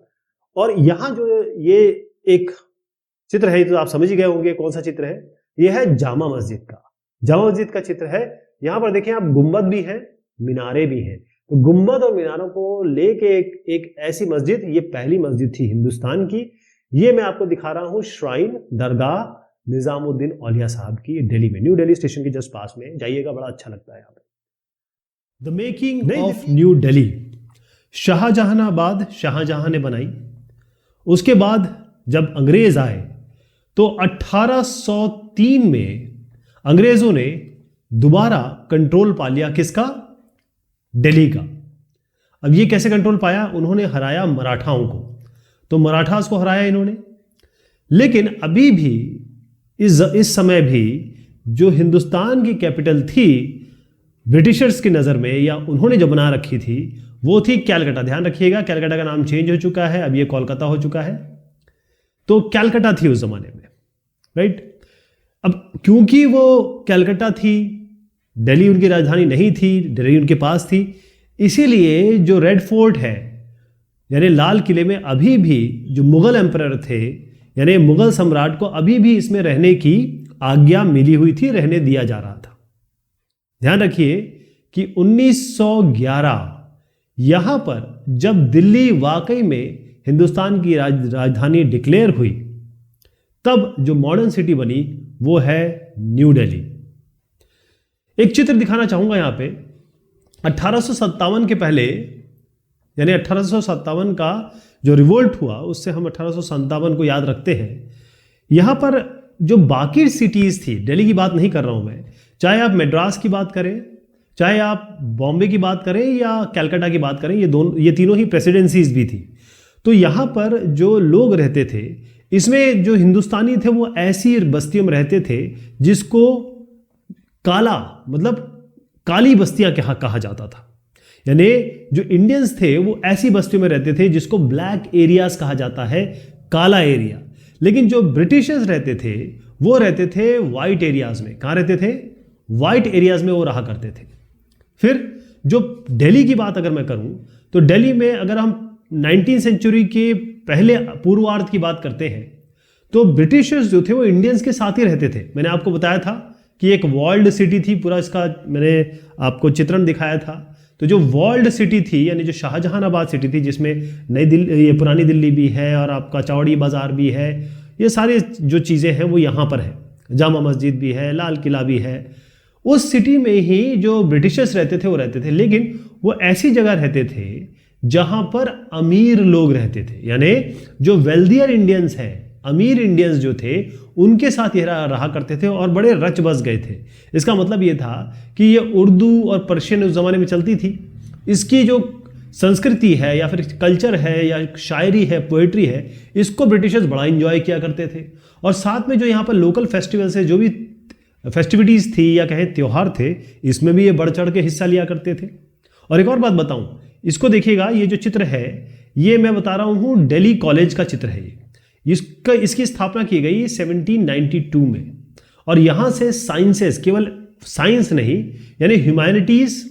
और यहां जो ये एक चित्र है तो आप समझ ही गए होंगे कौन सा चित्र है। यह है जामा मस्जिद का। जामा मस्जिद का चित्र है। यहां पर देखिए आप, गुंबद भी है, मीनारे भी हैं। तो गुंबद और मीनारों को लेके एक ऐसी मस्जिद, ये पहली मस्जिद थी हिंदुस्तान की। ये मैं आपको दिखा रहा हूं, श्राइन, दरगाह निजामुद्दीन औलिया साहब की, दिल्ली में, न्यू दिल्ली स्टेशन के जस्ट पास में। जाइएगा, बड़ा अच्छा लगता है यहाँ पे। The making of new Delhi. Shahjahanabad Shahjahan ने बनाई। उसके बाद जब अंग्रेज आए तो 1803 में अंग्रेजों ने दोबारा कंट्रोल पा लिया, किसका? दिल्ली का। अब ये कैसे कंट्रोल पाया? उन्होंने हराया मराठाओं को, तो मराठास को हराया इन्होंने। लेकिन अभी भी इस समय भी जो हिंदुस्तान की कैपिटल थी ब्रिटिशर्स की नज़र में, या उन्होंने जो बना रखी थी, वो थी कैलकाटा। ध्यान रखिएगा, कैलकाटा का नाम चेंज हो चुका है, अब ये कोलकाता हो चुका है। तो कैलकाटा थी उस जमाने में, राइट। अब क्योंकि वो कैलकाटा थी, दिल्ली उनकी राजधानी नहीं थी, दिल्ली उनके पास थी, इसीलिए जो रेड फोर्ट है यानी लाल किले में अभी भी जो मुगल एम्परर थे, यानी मुगल सम्राट को अभी भी इसमें रहने की आज्ञा मिली हुई थी, रहने दिया जा रहा था। ध्यान रखिए कि 1911 यहां पर जब दिल्ली वाकई में हिंदुस्तान की राजधानी डिक्लेयर हुई, तब जो मॉडर्न सिटी बनी वो है न्यू दिल्ली। एक चित्र दिखाना चाहूंगा यहां पे। 1857 के पहले, यानी 1857 का जो रिवोल्ट हुआ, उससे हम 1857 को याद रखते हैं। यहां पर जो बाकी सिटीज थी, दिल्ली की बात नहीं कर रहा हूं मैं, चाहे आप मद्रास की बात करें, चाहे आप बॉम्बे की बात करें या कैलकाटा की बात करें, ये तीनों ही प्रेसिडेंसीज भी थी। तो यहां पर जो लोग रहते थे, इसमें जो हिंदुस्तानी थे वो ऐसी बस्तियों में रहते थे जिसको काला, मतलब काली बस्तियां कहा जाता था। यानी जो इंडियंस थे वो ऐसी बस्तियों में रहते थे जिसको ब्लैक एरियाज कहा जाता है, काला एरिया। लेकिन जो ब्रिटिशर्स रहते थे वो रहते थे वाइट एरियाज में। कहाँ रहते थे? वाइट एरियाज में वो रहा करते थे। फिर जो दिल्ली की बात अगर मैं करूं, तो दिल्ली में अगर हम 19वीं सेंचुरी के पहले पूर्वार्ध की बात करते हैं, तो ब्रिटिशर्स जो थे वो इंडियंस के साथ ही रहते थे। मैंने आपको बताया था कि एक वॉल्ड सिटी थी, पूरा इसका मैंने आपको चित्रण दिखाया था। तो जो वॉल्ड सिटी थी, यानी जो शाहजहानाबाद सिटी थी, जिसमें नई दिल्ली, ये पुरानी दिल्ली भी है और आपका चौड़ी बाजार भी है, ये सारी जो चीज़ें हैं वो यहाँ पर है। जामा मस्जिद भी है, लाल किला भी है। उस सिटी में ही जो ब्रिटिशर्स रहते थे वो रहते थे, लेकिन वो ऐसी जगह रहते थे जहाँ पर अमीर लोग रहते थे। यानी जो वेल्दियर इंडियंस हैं, अमीर इंडियंस जो थे उनके साथ ये रहा करते थे और बड़े रच बस गए थे। इसका मतलब ये था कि ये उर्दू और पर्शियन उस ज़माने में चलती थी, इसकी जो संस्कृति है या फिर कल्चर है या शायरी है, पोएट्री है, इसको ब्रिटिशर्स बड़ा इंजॉय किया करते थे। और साथ में जो यहाँ पर लोकल फेस्टिवल्स है, जो भी फेस्टिविटीज़ थी या कहें त्यौहार थे, इसमें भी ये बढ़ चढ़ के हिस्सा लिया करते थे। और एक और बात बताऊं, इसको देखिएगा, ये जो चित्र है ये मैं बता रहा हूँ दिल्ली कॉलेज का चित्र है। इसकी स्थापना की गई 1792 में। और यहाँ से साइंसेस, केवल साइंस नहीं यानी ह्यूमैनिटीज़,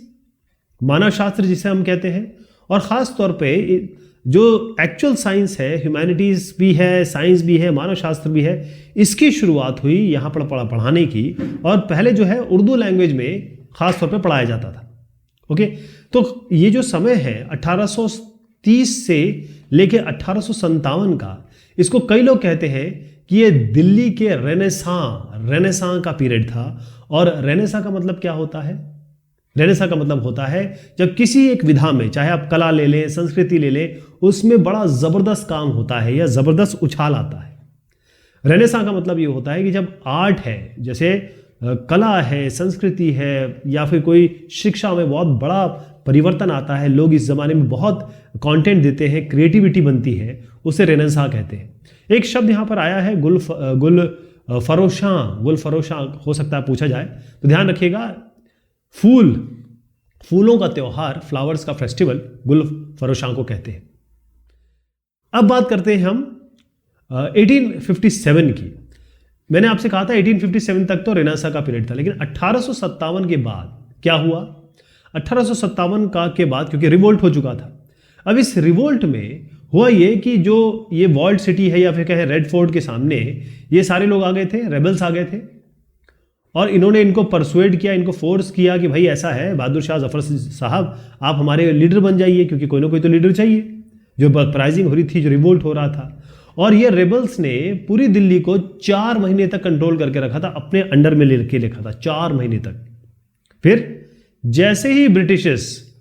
मानव शास्त्र जिसे हम कहते हैं, और ख़ास तौर पे जो एक्चुअल साइंस है, ह्यूमैनिटीज़ भी है, साइंस भी है, मानव शास्त्र भी है, इसकी शुरुआत हुई यहाँ पर पढ़ाने की। और पहले जो है उर्दू लैंग्वेज में ख़ास तौर पे पढ़ाया जाता था। ओके, तो ये जो समय है 1830 से लेके 1857 का, इसको कई लोग कहते हैं कि ये दिल्ली के रेनेसां का पीरियड था। और रेनेसां का मतलब क्या होता है? रेनेसां का मतलब होता है जब किसी एक विधा में, चाहे आप कला ले लें, संस्कृति ले लें, उसमें बड़ा ज़बरदस्त काम होता है या ज़बरदस्त उछाल आता है। रेनेसां का मतलब ये होता है कि जब आर्ट है, जैसे कला है, संस्कृति है, या फिर कोई शिक्षा में बहुत बड़ा परिवर्तन आता है, लोग इस ज़माने में बहुत कंटेंट देते हैं, क्रिएटिविटी बनती है, उसे रेनेसां कहते हैं। एक शब्द यहाँ पर आया है गुल फरोशां हो सकता है पूछा जाए, तो ध्यान रखिएगा, फूलों का त्यौहार, फ्लावर्स का फेस्टिवल गुल फरोशां को कहते हैं। अब बात करते हैं हम 1857 की। मैंने आपसे कहा था 1857 तक तो रेनेसां का पीरियड था, लेकिन 1857 के बाद क्या हुआ? 1857 के बाद, क्योंकि रिवोल्ट हो चुका था, अब इस रिवोल्ट में हुआ ये कि जो ये वॉल्ड सिटी है या फिर कहें रेड फोर्ट के सामने ये सारे लोग आ गए थे, रेबल्स आ गए थे, और इन्होंने इनको परसुएड किया, इनको फोर्स किया कि भाई ऐसा है बहादुर शाह जफर साहब, आप हमारे लीडर बन जाइए, क्योंकि कोई ना कोई तो लीडर चाहिए। जो अपराइजिंग हो रही थी, जो रिवोल्ट हो रहा था, और ये रेबल्स ने पूरी दिल्ली को 4 महीने तक कंट्रोल करके रखा था, अपने अंडर में लेके रखा था 4 महीने तक। फिर जैसे ही ब्रिटिशर्स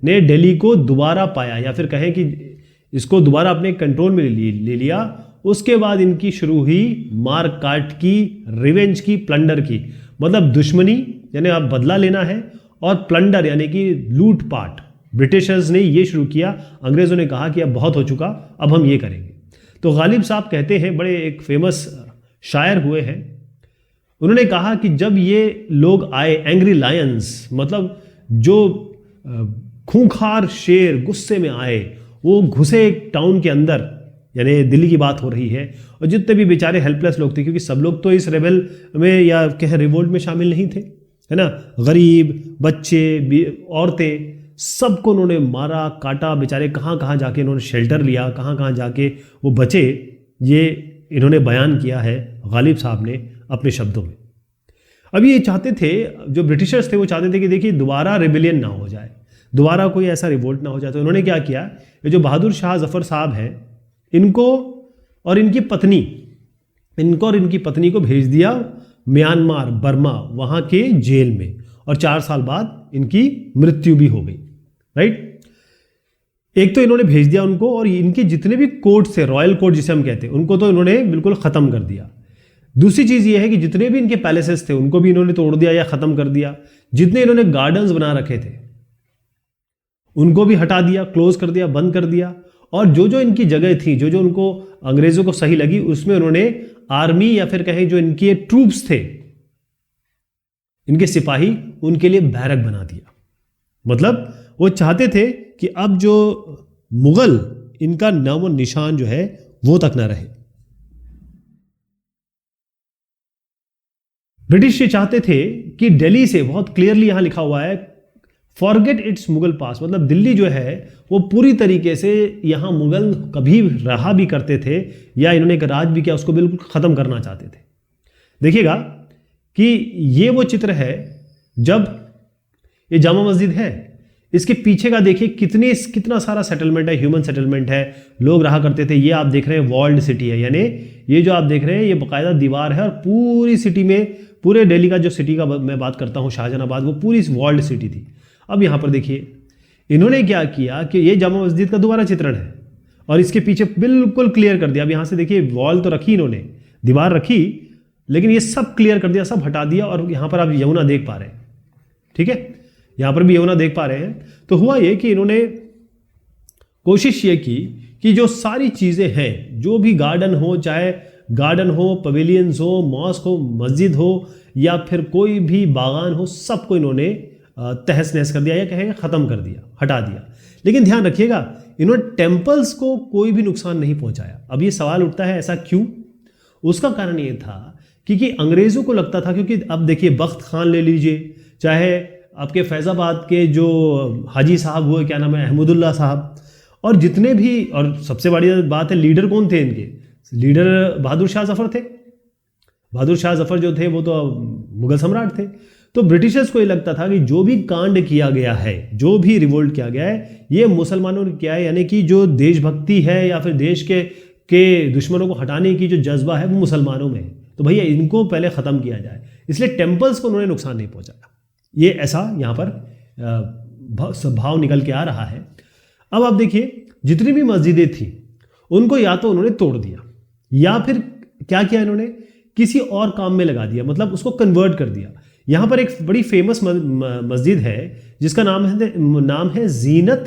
ने दिल्ली को दोबारा पाया, या फिर कहें कि इसको दोबारा अपने कंट्रोल में ले लिया, उसके बाद इनकी शुरू हुई मार काट की, रिवेंज की, प्लंडर की। मतलब दुश्मनी यानी आप बदला लेना है, और प्लंडर यानी कि लूटपाट। ब्रिटिशर्स ने ये शुरू किया, अंग्रेजों ने कहा कि अब बहुत हो चुका, अब हम ये करेंगे। तो गालिब साहब कहते हैं, बड़े एक फेमस शायर हुए हैं, उन्होंने कहा कि जब ये लोग आए, एंग्री लायंस, मतलब जो खूंखार शेर गुस्से में आए, वो घुसे एक टाउन के अंदर, यानी दिल्ली की बात हो रही है, और जितने भी बेचारे हेल्पलेस लोग थे, क्योंकि सब लोग तो इस रेबेल में या कह रिवोल्ट में शामिल नहीं थे, है ना, गरीब, बच्चे, औरतें, सबको उन्होंने मारा काटा। बेचारे कहाँ कहाँ जाके इन्होंने शेल्टर लिया, कहाँ कहाँ जाके वो बचे, ये इन्होंने बयान किया है गालिब साहब ने अपने शब्दों में। अब ये चाहते थे, जो ब्रिटिशर्स थे वो चाहते थे कि देखिए दोबारा रिबेलियन ना हो जाए, दोबारा कोई ऐसा रिवोल्ट ना हो जाए। तो उन्होंने क्या किया, ये जो बहादुर शाह जफर साहब हैं, इनको और इनकी पत्नी को भेज दिया म्यांमार, बर्मा, वहाँ के जेल में, और 4 साल बाद इनकी मृत्यु भी हो गई। राइट, एक तो इन्होंने भेज दिया उनको, और इनके जितने भी कोर्ट थे, रॉयल कोर्ट जिसे हम कहते हैं, उनको तो इन्होंने बिल्कुल ख़त्म कर दिया। दूसरी चीज़ ये है कि जितने भी इनके पैलेसेस थे उनको भी इन्होंने तोड़ दिया या ख़त्म कर दिया। जितने इन्होंने गार्डन्स बना रखे थे उनको भी हटा दिया, क्लोज कर दिया, बंद कर दिया। और जो जो इनकी जगह थी, जो जो उनको अंग्रेज़ों को सही लगी, उसमें उन्होंने आर्मी या फिर कहें जो इनके ट्रूप्स थे, इनके सिपाही, उनके लिए बैरक बना दिया। मतलब वो चाहते थे कि अब जो मुगल, इनका नामो निशान जो है वो तक ना रहे। ब्रिटिश ये चाहते थे कि दिल्ली से, बहुत क्लियरली यहां लिखा हुआ है, फॉरगेट इट्स मुगल पास, मतलब दिल्ली जो है वो पूरी तरीके से, यहां मुगल कभी रहा भी करते थे या इन्होंने एक राज भी किया, उसको बिल्कुल खत्म करना चाहते थे। देखिएगा कि ये वो चित्र है जब ये जामा मस्जिद है, इसके पीछे का देखिए कितना सारा सेटलमेंट है, ह्यूमन सेटलमेंट है, लोग रहा करते थे। ये आप देख रहे हैं वॉल्ड सिटी है, यानी ये जो आप देख रहे हैं ये बाकायदा दीवार है, और पूरी सिटी में, पूरे दिल्ली का जो सिटी का मैं बात करता हूँ, शाहजहानाबाद, वो पूरी वॉल्ड सिटी थी। अब यहाँ पर देखिए इन्होंने क्या किया कि ये जामा मस्जिद का दोबारा चित्रण है, और इसके पीछे बिल्कुल क्लियर कर दिया। अब यहां से देखिए वॉल तो रखी इन्होंने, दीवार रखी, लेकिन ये सब क्लियर कर दिया, सब हटा दिया, और यहां पर आप यमुना देख पा रहे हैं। ठीक है, यहां पर भी यमुना देख पा रहे हैं। तो हुआ ये कि इन्होंने कोशिश ये की कि जो सारी चीजें हैं, जो भी गार्डन हो, चाहे गार्डन हो, पवेलियंस हो, मॉस्क हो, मस्जिद हो, या फिर कोई भी बागान हो, सबको इन्होंने तहस नहस कर दिया, या कहें खत्म कर दिया, हटा दिया। लेकिन ध्यान रखिएगा, इन्होंने टेम्पल्स को कोई भी नुकसान नहीं पहुंचाया। अब ये सवाल उठता है ऐसा क्यों? उसका कारण ये था क्योंकि अंग्रेजों को लगता था, क्योंकि अब देखिए बख्त खान ले लीजिए, चाहे आपके फैजाबाद के जो हाजी साहब हुए, क्या नाम है, अहमदुल्ला साहब, और जितने भी, और सबसे बड़ी बात है लीडर कौन थे इनके, लीडर बहादुर शाह जफर थे। बहादुर शाह जफर जो थे वो तो मुगल सम्राट थे। तो ब्रिटिशर्स को ये लगता था कि जो भी कांड किया गया है, जो भी रिवोल्ट किया गया है, ये मुसलमानों ने किया है, यानी कि जो देशभक्ति है या फिर देश के दुश्मनों को हटाने की जो जज्बा है वो मुसलमानों में है। तो भैया इनको पहले ख़त्म किया जाए, इसलिए टेम्पल्स को उन्होंने नुकसान नहीं पहुंचाया। ये ऐसा यहाँ पर भाव निकल के आ रहा है। अब आप देखिए, जितनी भी मस्जिदें थी उनको या तो उन्होंने तोड़ दिया, या फिर क्या किया इन्होंने, किसी और काम में लगा दिया, मतलब उसको कन्वर्ट कर दिया। यहाँ पर एक बड़ी फेमस मस्जिद है जिसका नाम है जीनत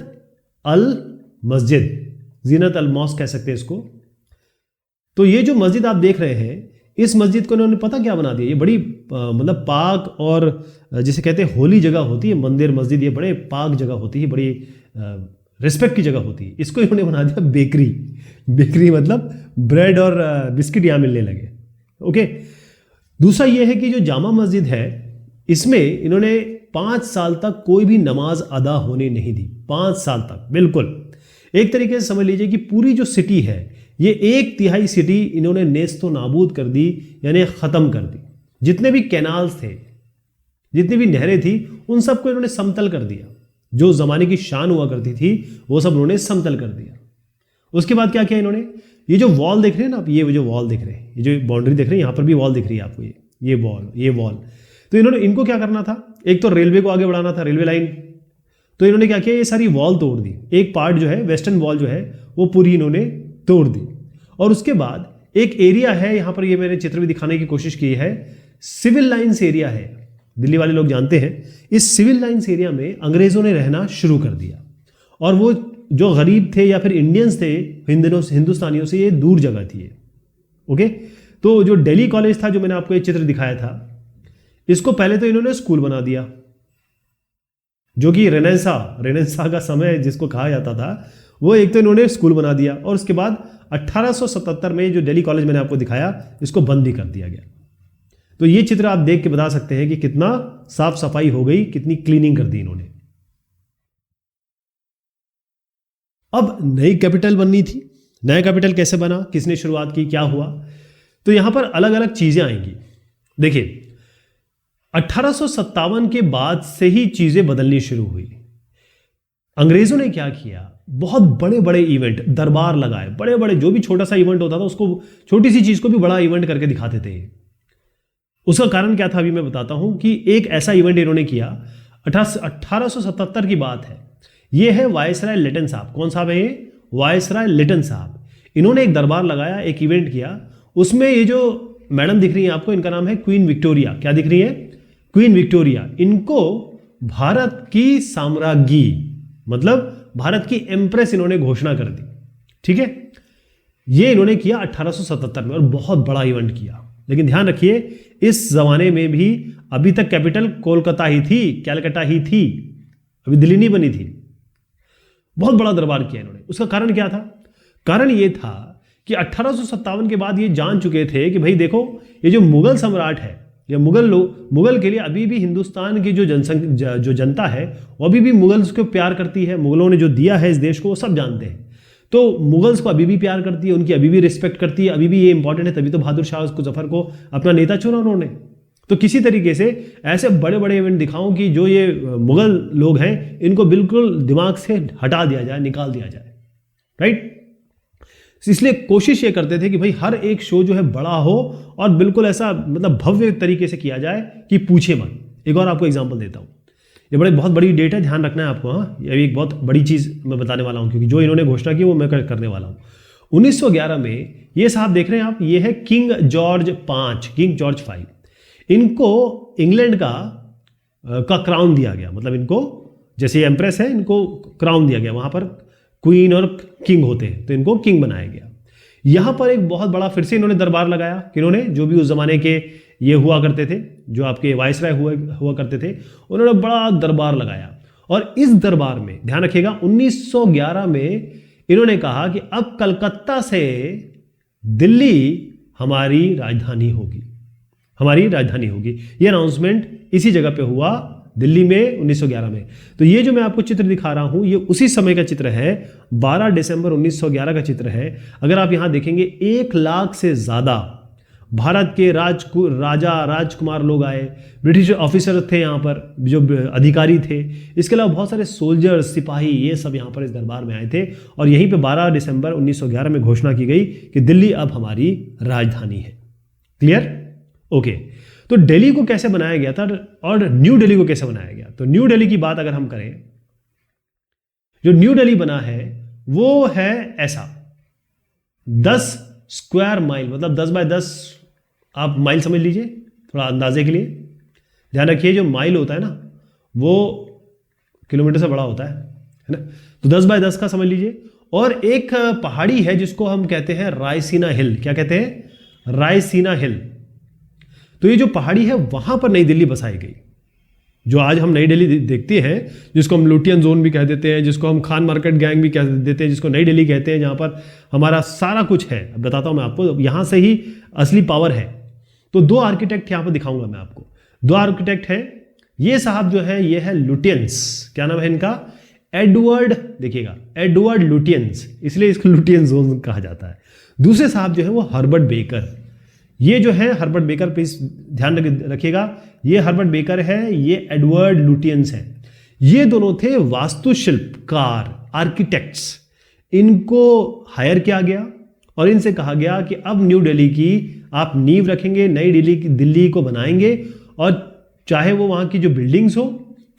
अल मस्जिद, जीनत अल मॉस्क कह सकते हैं इसको। तो ये जो मस्जिद आप देख रहे हैं, इस मस्जिद को इन्होंने पता क्या बना दिया, ये बड़ी मतलब पाक और जिसे कहते हैं होली जगह होती है, मंदिर मस्जिद, ये बड़े पाक जगह होती है, बड़ी रिस्पेक्ट की जगह होती है। इसको इन्होंने बना दिया बेकरी। बेकरी मतलब ब्रेड और बिस्किट यहाँ मिलने लगे। ओके, दूसरा ये है कि जो जामा मस्जिद है, इसमें इन्होंने 5 साल तक कोई भी नमाज अदा होने नहीं दी। 5 साल तक बिल्कुल, एक तरीके से समझ लीजिए कि पूरी जो सिटी है, ये 1/3 सिटी इन्होंने नेस्तो नाबूद कर दी, यानी ख़त्म कर दी। जितने भी कैनाल्स थे, जितनी भी नहरें थी, उन सबको इन्होंने समतल कर दिया। जो ज़माने की शान हुआ करती थी वो सब उन्होंने समतल कर दिया। उसके बाद क्या किया इन्होंने, ये जो वॉल देख रहे हैं ना आप, ये जो वॉल देख रहे हैं, ये जो बाउंड्री देख रहे हैं, यहाँ पर भी वॉल दिख रही है आपको, ये वॉल। तो इनको क्या करना था, एक तो रेलवे को आगे बढ़ाना था, रेलवे लाइन। तो इन्होंने क्या किया, ये सारी वॉल तोड़ दी। एक पार्ट जो है, वेस्टर्न वॉल जो है, वो पूरी इन्होंने तोड़ दी। और उसके बाद एक एरिया है, यहाँ पर ये मैंने चित्र भी दिखाने की कोशिश की है, सिविल लाइन्स एरिया है, दिल्ली वाले लोग जानते हैं। इस सिविल लाइन्स एरिया में अंग्रेजों ने रहना शुरू कर दिया, और वो जो गरीब थे या फिर इंडियंस थे, हिंदुस्तानियों से ये दूर जगह थी। ओके, तो जो दिल्ली कॉलेज था, जो मैंने आपको ये चित्र दिखाया था, इसको पहले तो इन्होंने स्कूल बना दिया, जो कि रेनेसां का समय जिसको कहा जाता था, वो एक तो इन्होंने स्कूल बना दिया, और उसके बाद 1877 में जो दिल्ली कॉलेज मैंने आपको दिखाया, इसको बंद ही कर दिया गया। तो ये चित्र आप देख के बता सकते हैं कि कितना साफ सफाई हो गई, कितनी क्लीनिंग कर दी इन्होंने। अब नई कैपिटल बननी थी। नया कैपिटल कैसे बना, किसने शुरुआत की, क्या हुआ, तो यहां पर अलग अलग चीजें आएंगी। देखिए, 1857 के बाद से ही चीजें बदलनी शुरू हुई। अंग्रेजों ने क्या किया, बहुत बड़े बड़े इवेंट, दरबार लगाए, बड़े बड़े, जो भी छोटा सा इवेंट होता था उसको, छोटी सी चीज को भी बड़ा इवेंट करके दिखाते थे। उसका कारण क्या था अभी मैं बताता हूं, कि एक ऐसा इवेंट इन्होंने किया, 1877 की बात है। यह है वायसराय लिटन साहब। कौन साहब है ये? वायसराय लिटन साहब। इन्होंने एक दरबार लगाया, एक इवेंट किया। उसमें ये जो मैडम दिख रही है आपको, इनका नाम है क्वीन विक्टोरिया। क्या दिख रही है? Queen Victoria. इनको भारत की साम्राज्ञी, मतलब भारत की एम्प्रेस इन्होंने घोषणा कर दी। ठीक है, ये इन्होंने किया 1877 में, और बहुत बड़ा इवेंट किया। लेकिन ध्यान रखिए, इस जमाने में भी अभी तक कैपिटल कोलकाता ही थी, कैलकाटा ही थी, अभी दिल्ली नहीं बनी थी। बहुत बड़ा दरबार किया इन्होंने। उसका कारण क्या था? कारण ये था कि 1857 के बाद ये जान चुके थे कि भाई देखो, ये जो मुगल सम्राट है या मुगल के लिए अभी भी हिंदुस्तान की जो जनता है वो अभी भी मुगल्स को प्यार करती है। मुगलों ने जो दिया है इस देश को वो सब जानते हैं। तो मुगल्स को अभी भी प्यार करती है, उनकी अभी भी रिस्पेक्ट करती है, अभी भी ये इंपॉर्टेंट है। तभी तो बहादुर शाह जफर को अपना नेता चुना उन्होंने। तो किसी तरीके से ऐसे बड़े बड़े इवेंट दिखाऊं कि जो ये मुगल लोग हैं इनको बिल्कुल दिमाग से हटा दिया जाए, निकाल दिया जाए, राइट। इसलिए कोशिश ये करते थे कि भाई हर एक शो जो है बड़ा हो और बिल्कुल ऐसा मतलब भव्य तरीके से किया जाए कि पूछे मत। एक और आपको एग्जांपल देता हूं। ये बहुत बड़ी डेट है, ध्यान रखना है आपको। हाँ, ये एक बहुत बड़ी चीज़ मैं बताने वाला हूँ, क्योंकि जो इन्होंने घोषणा की वो मैं करने वाला हूँ। 1911 में ये साहब देख रहे हैं आप, ये है किंग जॉर्ज V। इनको इंग्लैंड का क्राउन दिया गया, मतलब इनको जैसे एम्प्रेस है इनको क्राउन दिया गया, वहाँ पर क्वीन और किंग होते हैं तो इनको किंग बनाया गया। यहाँ पर एक बहुत बड़ा फिर से इन्होंने दरबार लगाया, किन्होंने, जो भी उस जमाने के ये हुआ करते थे, जो आपके वाइसराय हुआ करते थे, उन्होंने बड़ा दरबार लगाया। और इस दरबार में ध्यान रखिएगा 1911 में इन्होंने कहा कि अब कलकत्ता से दिल्ली हमारी राजधानी होगी, हमारी राजधानी होगी। ये अनाउंसमेंट इसी जगह पे हुआ, दिल्ली में 1911 में। तो ये जो मैं आपको चित्र दिखा रहा हूं ये उसी समय का चित्र है, 12 दिसंबर 1911 का चित्र है। अगर आप यहां देखेंगे 1 लाख से ज्यादा भारत के राजा राजकुमार लोग आए, ब्रिटिश ऑफिसर थे यहाँ पर, जो अधिकारी थे, इसके अलावा बहुत सारे सोल्जर्स, सिपाही, ये सब यहाँ पर इस दरबार में आए थे। और यहीं पे 12 दिसंबर 1911 में घोषणा की गई कि दिल्ली अब हमारी राजधानी है। क्लियर? ओके। तो दिल्ली को कैसे बनाया गया था और न्यू दिल्ली को कैसे बनाया गया? तो न्यू दिल्ली की बात अगर हम करें, जो न्यू दिल्ली बना है वो है ऐसा, 10 स्क्वायर माइल, मतलब 10 बाय 10 आप माइल समझ लीजिए थोड़ा अंदाजे के लिए। ध्यान रखिए जो माइल होता है ना वो किलोमीटर से बड़ा होता है ना, तो 10 बाय 10 का समझ लीजिए। और एक पहाड़ी है जिसको हम कहते हैं रायसीना हिल। क्या कहते हैं? रायसीना हिल। तो ये जो पहाड़ी है वहां पर नई दिल्ली बसाई गई, जो आज हम नई दिल्ली देखते हैं, जिसको हम लुटियन जोन भी कह देते हैं, जिसको हम खान मार्केट गैंग भी कह देते हैं, जिसको नई दिल्ली कहते हैं, जहां पर हमारा सारा कुछ है। अब बताता हूं मैं आपको, यहां से ही असली पावर है। तो 2 आर्किटेक्ट यहां पर दिखाऊंगा मैं आपको, 2 आर्किटेक्ट है। ये साहब जो है ये है लुटियंस। क्या नाम है इनका? एडवर्ड, देखिएगा एडवर्ड लुटियंस, इसलिए इसको लुटियन जोन कहा जाता है। दूसरे साहब जो है वो हर्बर्ट बेकर। ये जो है हर्बर्ट बेकर, प्लीज ध्यान रखिएगा, ये हर्बर्ट बेकर है, ये एडवर्ड लुटियंस है। ये दोनों थे वास्तुशिल्पकार, आर्किटेक्ट्स। इनको हायर किया गया और इनसे कहा गया कि अब न्यू दिल्ली की आप नींव रखेंगे, नई दिल्ली को बनाएंगे, और चाहे वो वहां की जो बिल्डिंग्स हो,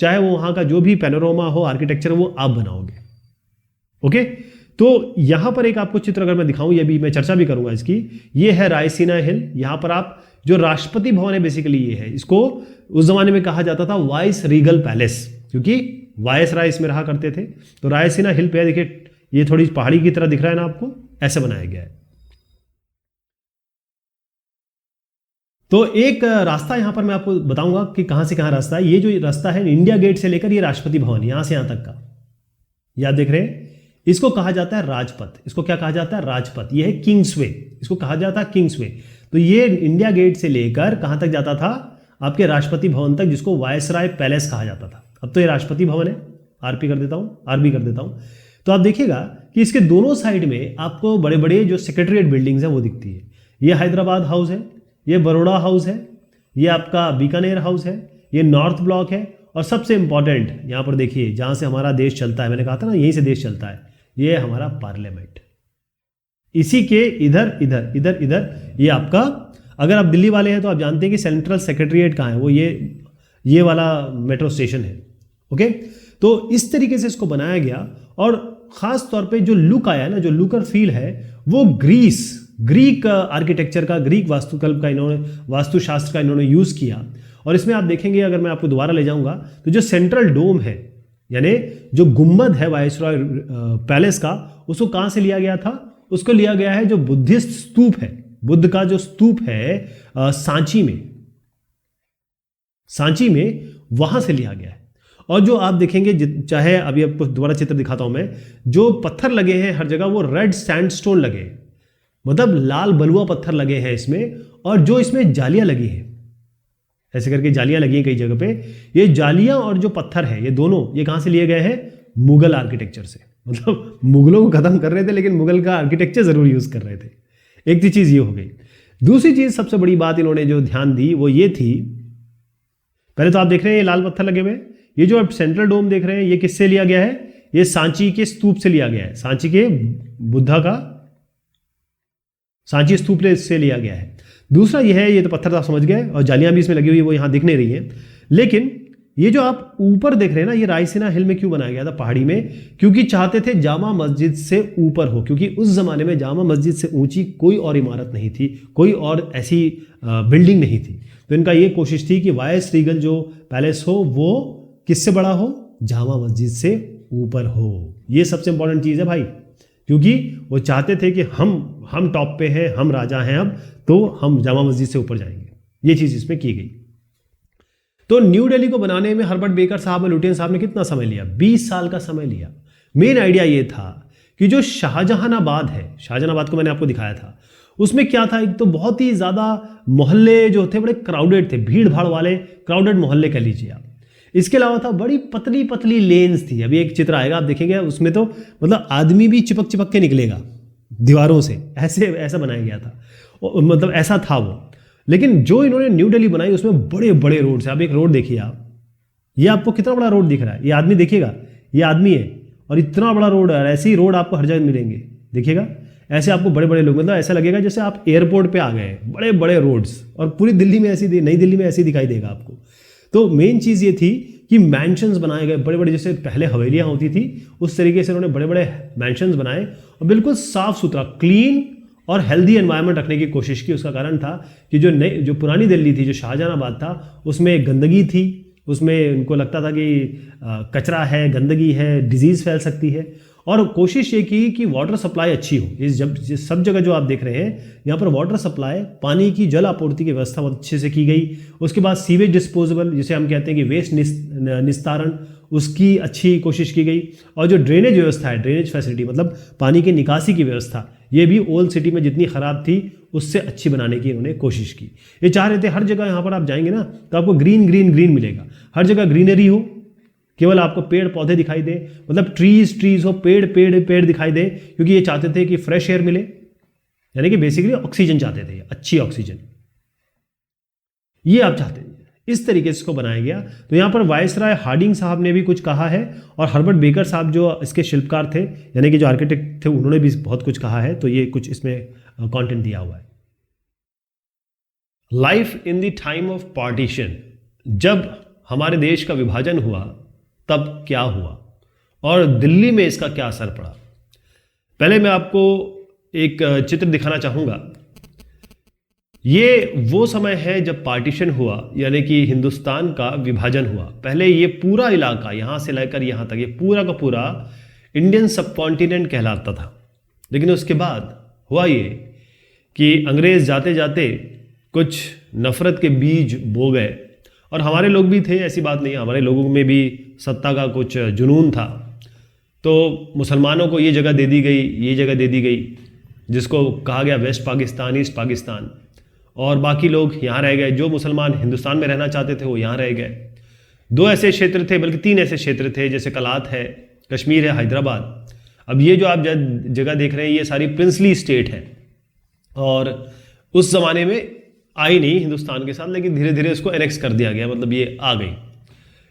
चाहे वो वहां का जो भी पैनोरामा हो, आर्किटेक्चर, वो आप बनाओगे। ओके। तो यहां पर एक आपको चित्र अगर मैं दिखाऊं, ये भी मैं चर्चा भी करूंगा इसकी, ये है रायसीना हिल। यहां पर आप जो राष्ट्रपति भवन है बेसिकली ये है, इसको उस जमाने में कहा जाता था वाइस रीगल पैलेस, क्योंकि वायसराय इसमें रहा करते थे। तो रायसीना हिल पे देखिए, ये थोड़ी पहाड़ी की तरह दिख रहा है ना आपको, ऐसे बनाया गया है। तो एक रास्ता यहां पर मैं आपको बताऊंगा कि कहां से कहां रास्ता है। ये जो रास्ता है इंडिया गेट से लेकर ये राष्ट्रपति भवन, यहां से यहां तक का, ये आप देख रहे हैं, इसको कहा जाता है राजपथ। इसको क्या कहा जाता है? राजपथ। ये है किंग्सवे, इसको कहा जाता है किंग्सवे। तो ये इंडिया गेट से लेकर कहां तक जाता था? आपके राष्ट्रपति भवन तक, जिसको वायसराय पैलेस कहा जाता था। अब तो ये राष्ट्रपति भवन है, आरबी कर देता हूं। तो आप देखिएगा कि इसके दोनों साइड में आपको बड़े बड़े जो सेक्रेटरीट बिल्डिंग्स हैं वो दिखती है। ये हैदराबाद हाउस है, ये बड़ौदा हाउस है, ये आपका बीकानेर हाउस है, ये नॉर्थ ब्लॉक है, और सबसे इंपॉर्टेंट यहां पर देखिए जहां से हमारा देश चलता है, मैंने कहा था ना यहीं से देश चलता है, ये हमारा पार्लियामेंट। इसी के इधर इधर इधर इधर ये आपका, अगर आप दिल्ली वाले हैं तो आप जानते हैं कि सेंट्रल सेक्रेटरीट कहाँ है, वो ये वाला मेट्रो स्टेशन है। ओके। तो इस तरीके से इसको बनाया गया, और खास तौर पे जो लुक आया ना, जो लुक और फील है, वो ग्रीक आर्किटेक्चर का, ग्रीक वास्तुकल्प का, वास्तुशास्त्र का इन्होंने यूज किया। और इसमें आप देखेंगे, अगर मैं आपको दोबारा ले जाऊंगा, तो जो सेंट्रल डोम है, यानी जो गुम्बद है वायसराय पैलेस का, उसको कहां से लिया गया था? उसको लिया गया है जो बुद्धिस्ट स्तूप है, बुद्ध का जो स्तूप है सांची में वहां से लिया गया है। और जो आप देखेंगे, चाहे अभी आपको दोबारा चित्र दिखाता हूं मैं, जो पत्थर लगे हैं हर जगह वो रेड सैंडस्टोन लगे हैं, मतलब लाल बलुआ पत्थर लगे हैं इसमें। और जो इसमें जालियां लगी हैं, ऐसे करके जालियां लगी हैं कई जगह पे, ये जालियां और जो पत्थर है, ये दोनों ये कहां से लिए गए हैं? मुगल आर्किटेक्चर से। मतलब मुगलों को खत्म कर रहे थे लेकिन मुगल का आर्किटेक्चर जरूर यूज कर रहे थे। एक तो चीज ये हो गई। दूसरी चीज, सबसे बड़ी बात इन्होंने जो ध्यान दी वो ये थी, पहले तो आप देख रहे हैं ये लाल पत्थर लगे हुए, ये जो आप सेंट्रल डोम देख रहे हैं ये किससे लिया गया है? ये सांची के स्तूप से लिया गया है, सांची के बुद्धा का सांची स्तूप से लिया गया है। दूसरा यह है, ये तो पत्थर आप समझ गए, और जालियां भी इसमें लगी हुई है, वो यहां दिख नहीं रही है। लेकिन ये जो आप ऊपर देख रहे हैं ना, ये रायसीना हिल में क्यों बनाया गया था पहाड़ी में? क्योंकि चाहते थे जामा मस्जिद से ऊपर हो, क्योंकि उस जमाने में जामा मस्जिद से ऊंची कोई और इमारत नहीं थी, कोई और ऐसी बिल्डिंग नहीं थी। तो इनका ये कोशिश थी कि वायस रीगल जो पैलेस हो वो किससे बड़ा हो? जामा मस्जिद से ऊपर हो। ये सबसे इंपॉर्टेंट चीज़ है भाई, क्योंकि वो चाहते थे कि हम टॉप पे हैं, हम राजा हैं, अब तो हम जामा मस्जिद से ऊपर जाएंगे। ये चीज़ इसमें की गई। तो न्यू दिल्ली को बनाने में हर्बर्ट बेकर साहब और लुटियन साहब ने कितना समय लिया? 20 साल का समय लिया। मेन आइडिया ये था कि जो शाहजहानाबाद है, शाहजहानाबाद को मैंने आपको दिखाया था, उसमें क्या था, एक तो बहुत ही ज़्यादा मोहल्ले जो थे बड़े क्राउडेड थे, भीड़ भाड़ वाले क्राउडेड मोहल्ले कह लीजिए आप। इसके अलावा था बड़ी पतली पतली लेन्स थी। अभी एक चित्र आएगा, आप देखेंगे, उसमें तो मतलब आदमी भी चिपक चिपक के निकलेगा दीवारों से, ऐसा बनाया गया था, मतलब ऐसा था वो। लेकिन जो इन्होंने न्यू दिल्ली बनाई उसमें बड़े बड़े रोड है। आप एक रोड देखिए, आप ये आपको कितना बड़ा रोड दिख रहा है, ये आदमी देखिएगा, ये आदमी है और इतना बड़ा रोड है। ऐसे ही रोड आपको हर जगह मिलेंगे, देखिएगा ऐसे आपको बड़े बड़े लोग, मतलब ऐसा लगेगा जैसे आप एयरपोर्ट पे आ गए, बड़े बड़े रोड्स। और पूरी दिल्ली में ऐसी, नई दिल्ली में ऐसी दिखाई देगा आपको। तो मेन चीज़ ये थी कि मैंशंस बनाए गए बड़े बड़े, जैसे पहले हवेलियाँ होती थी उस तरीके से उन्होंने बड़े बड़े मैंशंस बनाए और बिल्कुल साफ सुथरा, क्लीन और हेल्दी एनवायरनमेंट रखने की कोशिश की। उसका कारण था कि जो पुरानी दिल्ली थी, जो शाहजहानाबाद था, उसमें गंदगी थी, उसमें उनको लगता था कि कचरा है, गंदगी है, डिजीज़ फैल सकती है। और कोशिश ये की कि वाटर सप्लाई अच्छी हो। इस सब जगह जो आप देख रहे हैं यहाँ पर वाटर सप्लाई, पानी की जल आपूर्ति की व्यवस्था बहुत अच्छे से की गई। उसके बाद सीवेज डिस्पोजेबल, जिसे हम कहते हैं कि वेस्ट निस्तारण, उसकी अच्छी कोशिश की गई। और जो ड्रेनेज व्यवस्था है, ड्रेनेज फैसिलिटी मतलब पानी की निकासी की व्यवस्था, ये भी ओल्ड सिटी में जितनी ख़राब थी उससे अच्छी बनाने की इन्होंने कोशिश की। ये चाह रहे थे हर जगह यहाँ पर आप जाएंगे ना तो आपको ग्रीन ग्रीन ग्रीन मिलेगा, हर जगह ग्रीनरी हो, केवल आपको पेड़ पौधे दिखाई दे, मतलब ट्रीज हो, पेड़ दिखाई दे, क्योंकि ये चाहते थे कि फ्रेश एयर मिले, यानी कि बेसिकली ऑक्सीजन चाहते थे, अच्छी ऑक्सीजन, ये आप चाहते हैं। इस तरीके से इसको बनाया गया। तो यहाँ पर वायसराय हार्डिंग साहब ने भी कुछ कहा है और हर्बर्ट बेकर साहब जो इसके शिल्पकार थे, यानी कि जो आर्किटेक्ट थे, उन्होंने भी बहुत कुछ कहा है। तो ये कुछ इसमें कंटेंट दिया हुआ है। Life in the time of partition, जब हमारे देश का विभाजन हुआ तब क्या हुआ और दिल्ली में इसका क्या असर पड़ा। पहले मैं आपको एक चित्र दिखाना चाहूंगा। ये वो समय है जब पार्टीशन हुआ, यानी कि हिंदुस्तान का विभाजन हुआ। पहले ये पूरा इलाका, यहां से लेकर यहां तक, ये पूरा का पूरा इंडियन सबकॉन्टिनेंट कहलाता था। लेकिन उसके बाद हुआ ये कि अंग्रेज जाते जाते कुछ नफरत के बीज बो गए, और हमारे लोग भी थे, ऐसी बात नहीं, हमारे लोगों में भी सत्ता का कुछ जुनून था। तो मुसलमानों को ये जगह दे दी गई, ये जगह दे दी गई, जिसको कहा गया वेस्ट पाकिस्तान, ईस्ट पाकिस्तान, और बाकी लोग यहाँ रह गए। जो मुसलमान हिंदुस्तान में रहना चाहते थे वो यहाँ रह गए। 2 ऐसे क्षेत्र थे, बल्कि 3 ऐसे क्षेत्र थे, जैसे कलात है, कश्मीर है, हैदराबाद। अब ये जो आप जगह देख रहे हैं ये सारी प्रिंसली स्टेट है, और उस जमाने में आई नहीं हिंदुस्तान के साथ, लेकिन धीरे धीरे इसको एनेक्स कर दिया गया, मतलब ये आ गई,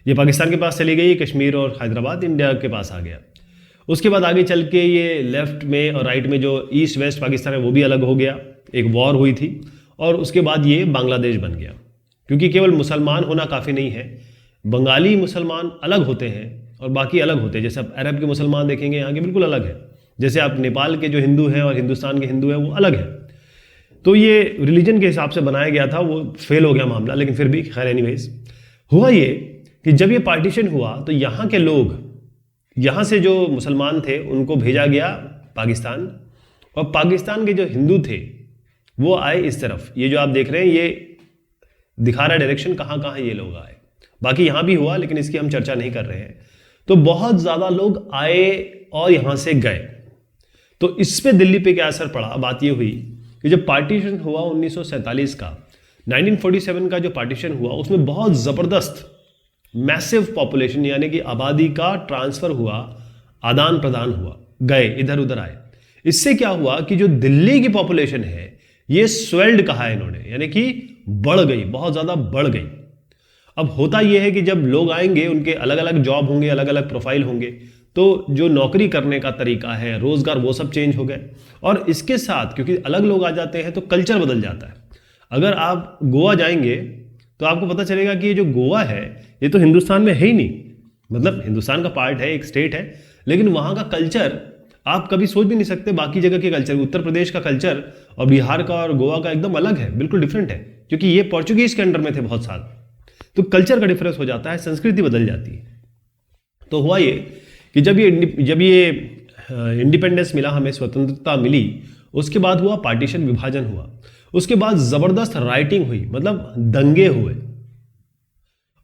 ये पाकिस्तान के पास चली गई, कश्मीर और हैदराबाद इंडिया के पास आ गया। उसके बाद आगे चल के ये लेफ्ट में और राइट में जो ईस्ट वेस्ट पाकिस्तान है वो भी अलग हो गया, एक वॉर हुई थी, और उसके बाद ये बांग्लादेश बन गया। क्योंकि केवल मुसलमान होना काफ़ी नहीं है, बंगाली मुसलमान अलग होते हैं और बाकी अलग होते हैं। जैसे आप अरब के मुसलमान देखेंगे यहाँ के बिल्कुल अलग है, जैसे आप नेपाल के जो हिंदू हैं और हिंदुस्तान के हिंदू हैं वो अलग है। तो ये रिलीजन के हिसाब से बनाया गया था, वो फेल हो गया मामला, लेकिन फिर भी खैर एनीवेज हुआ ये कि जब ये पार्टीशन हुआ तो यहाँ के लोग, यहाँ से जो मुसलमान थे उनको भेजा गया पाकिस्तान, और पाकिस्तान के जो हिंदू थे वो आए इस तरफ। ये जो आप देख रहे हैं ये दिखा रहा है डायरेक्शन कहाँ कहाँ ये लोग आए। बाकी यहाँ भी हुआ, लेकिन इसकी हम चर्चा नहीं कर रहे हैं। तो बहुत ज़्यादा लोग आए और यहाँ से गए। तो इस पे दिल्ली पे क्या असर पड़ा? बात ये हुई कि जब पार्टीशन हुआ 1947 का, 1947 का जो पार्टीशन हुआ उसमें बहुत ज़बरदस्त मैसिव पॉपुलेशन, यानी कि आबादी का ट्रांसफ़र हुआ, आदान प्रदान हुआ, गए इधर उधर आए। इससे क्या हुआ कि जो दिल्ली की पॉपुलेशन है ये स्वेल्ड कहा है इन्होंने, यानी कि बढ़ गई, बहुत ज़्यादा बढ़ गई। अब होता यह है कि जब लोग आएंगे उनके अलग अलग जॉब होंगे, अलग अलग प्रोफाइल होंगे, तो जो नौकरी करने का तरीका है, रोजगार, वो सब चेंज हो गए। और इसके साथ क्योंकि अलग लोग आ जाते हैं तो कल्चर बदल जाता है। अगर आप गोवा जाएंगे तो आपको पता चलेगा कि ये जो गोवा है ये तो हिंदुस्तान में है ही नहीं, मतलब हिंदुस्तान का पार्ट है, एक स्टेट है, लेकिन वहाँ का कल्चर आप कभी सोच भी नहीं सकते। बाकी जगह के कल्चर, उत्तर प्रदेश का कल्चर और बिहार का और गोवा का एकदम अलग है, बिल्कुल डिफरेंट है, क्योंकि ये पोर्चुगीज के अंडर में थे बहुत साल। तो कल्चर का डिफरेंस हो जाता है, संस्कृति बदल जाती है। तो हुआ ये कि जब ये इंडिपेंडेंस मिला, हमें स्वतंत्रता मिली, उसके बाद हुआ पार्टीशन, विभाजन हुआ। उसके बाद जबरदस्त राइटिंग हुई, मतलब दंगे हुए,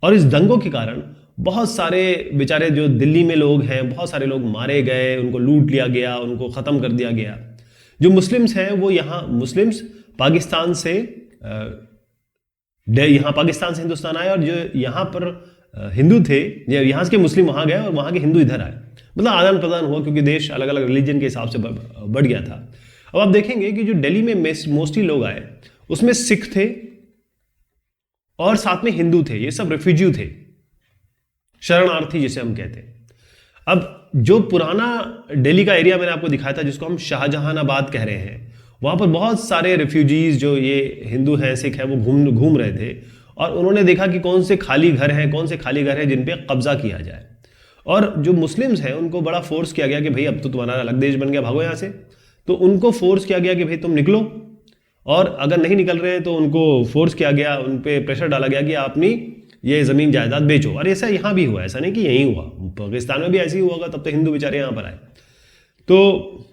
और इस दंगों के कारण बहुत सारे बेचारे जो दिल्ली में लोग हैं, बहुत सारे लोग मारे गए, उनको लूट लिया गया, उनको ख़त्म कर दिया गया। जो मुस्लिम्स हैं वो यहाँ, मुस्लिम्स पाकिस्तान से पाकिस्तान से हिंदुस्तान आए, और जो यहाँ पर हिंदू थे, यहाँ के मुस्लिम वहाँ गए और वहाँ के हिंदू इधर आए, मतलब आदान प्रदान हुआ, क्योंकि देश अलग अलग रिलीजन के हिसाब से बढ़ गया था। अब आप देखेंगे कि जो दिल्ली में मोस्टली लोग आए उसमें सिख थे और साथ में हिंदू थे, ये सब रेफ्यूजी थे, शरणार्थी जिसे हम कहते हैं। अब जो पुराना दिल्ली का एरिया मैंने आपको दिखाया था, जिसको हम शाहजहानाबाद कह रहे हैं, वहां पर बहुत सारे रेफ्यूजीज जो ये हिंदू हैं, सिख हैं, वो घूम रहे थे, और उन्होंने देखा कि कौन से खाली घर हैं जिन पे कब्जा किया जाए। और जो मुस्लिम्स हैं उनको बड़ा फोर्स किया गया कि भाई अब तो तुम्हारा अलग देश बन गया, भागो यहाँ से। तो उनको फोर्स किया गया कि भाई तुम निकलो, और अगर नहीं निकल रहे हैं तो उनको फोर्स किया गया, उन पे प्रेशर डाला गया कि आप अपनी ये ज़मीन जायदाद बेचो। और ऐसा यहाँ भी हुआ, ऐसा नहीं कि यहीं हुआ, पाकिस्तान में भी ऐसे ही हुआ, तब तो हिंदू बेचारे यहाँ पर आए। तो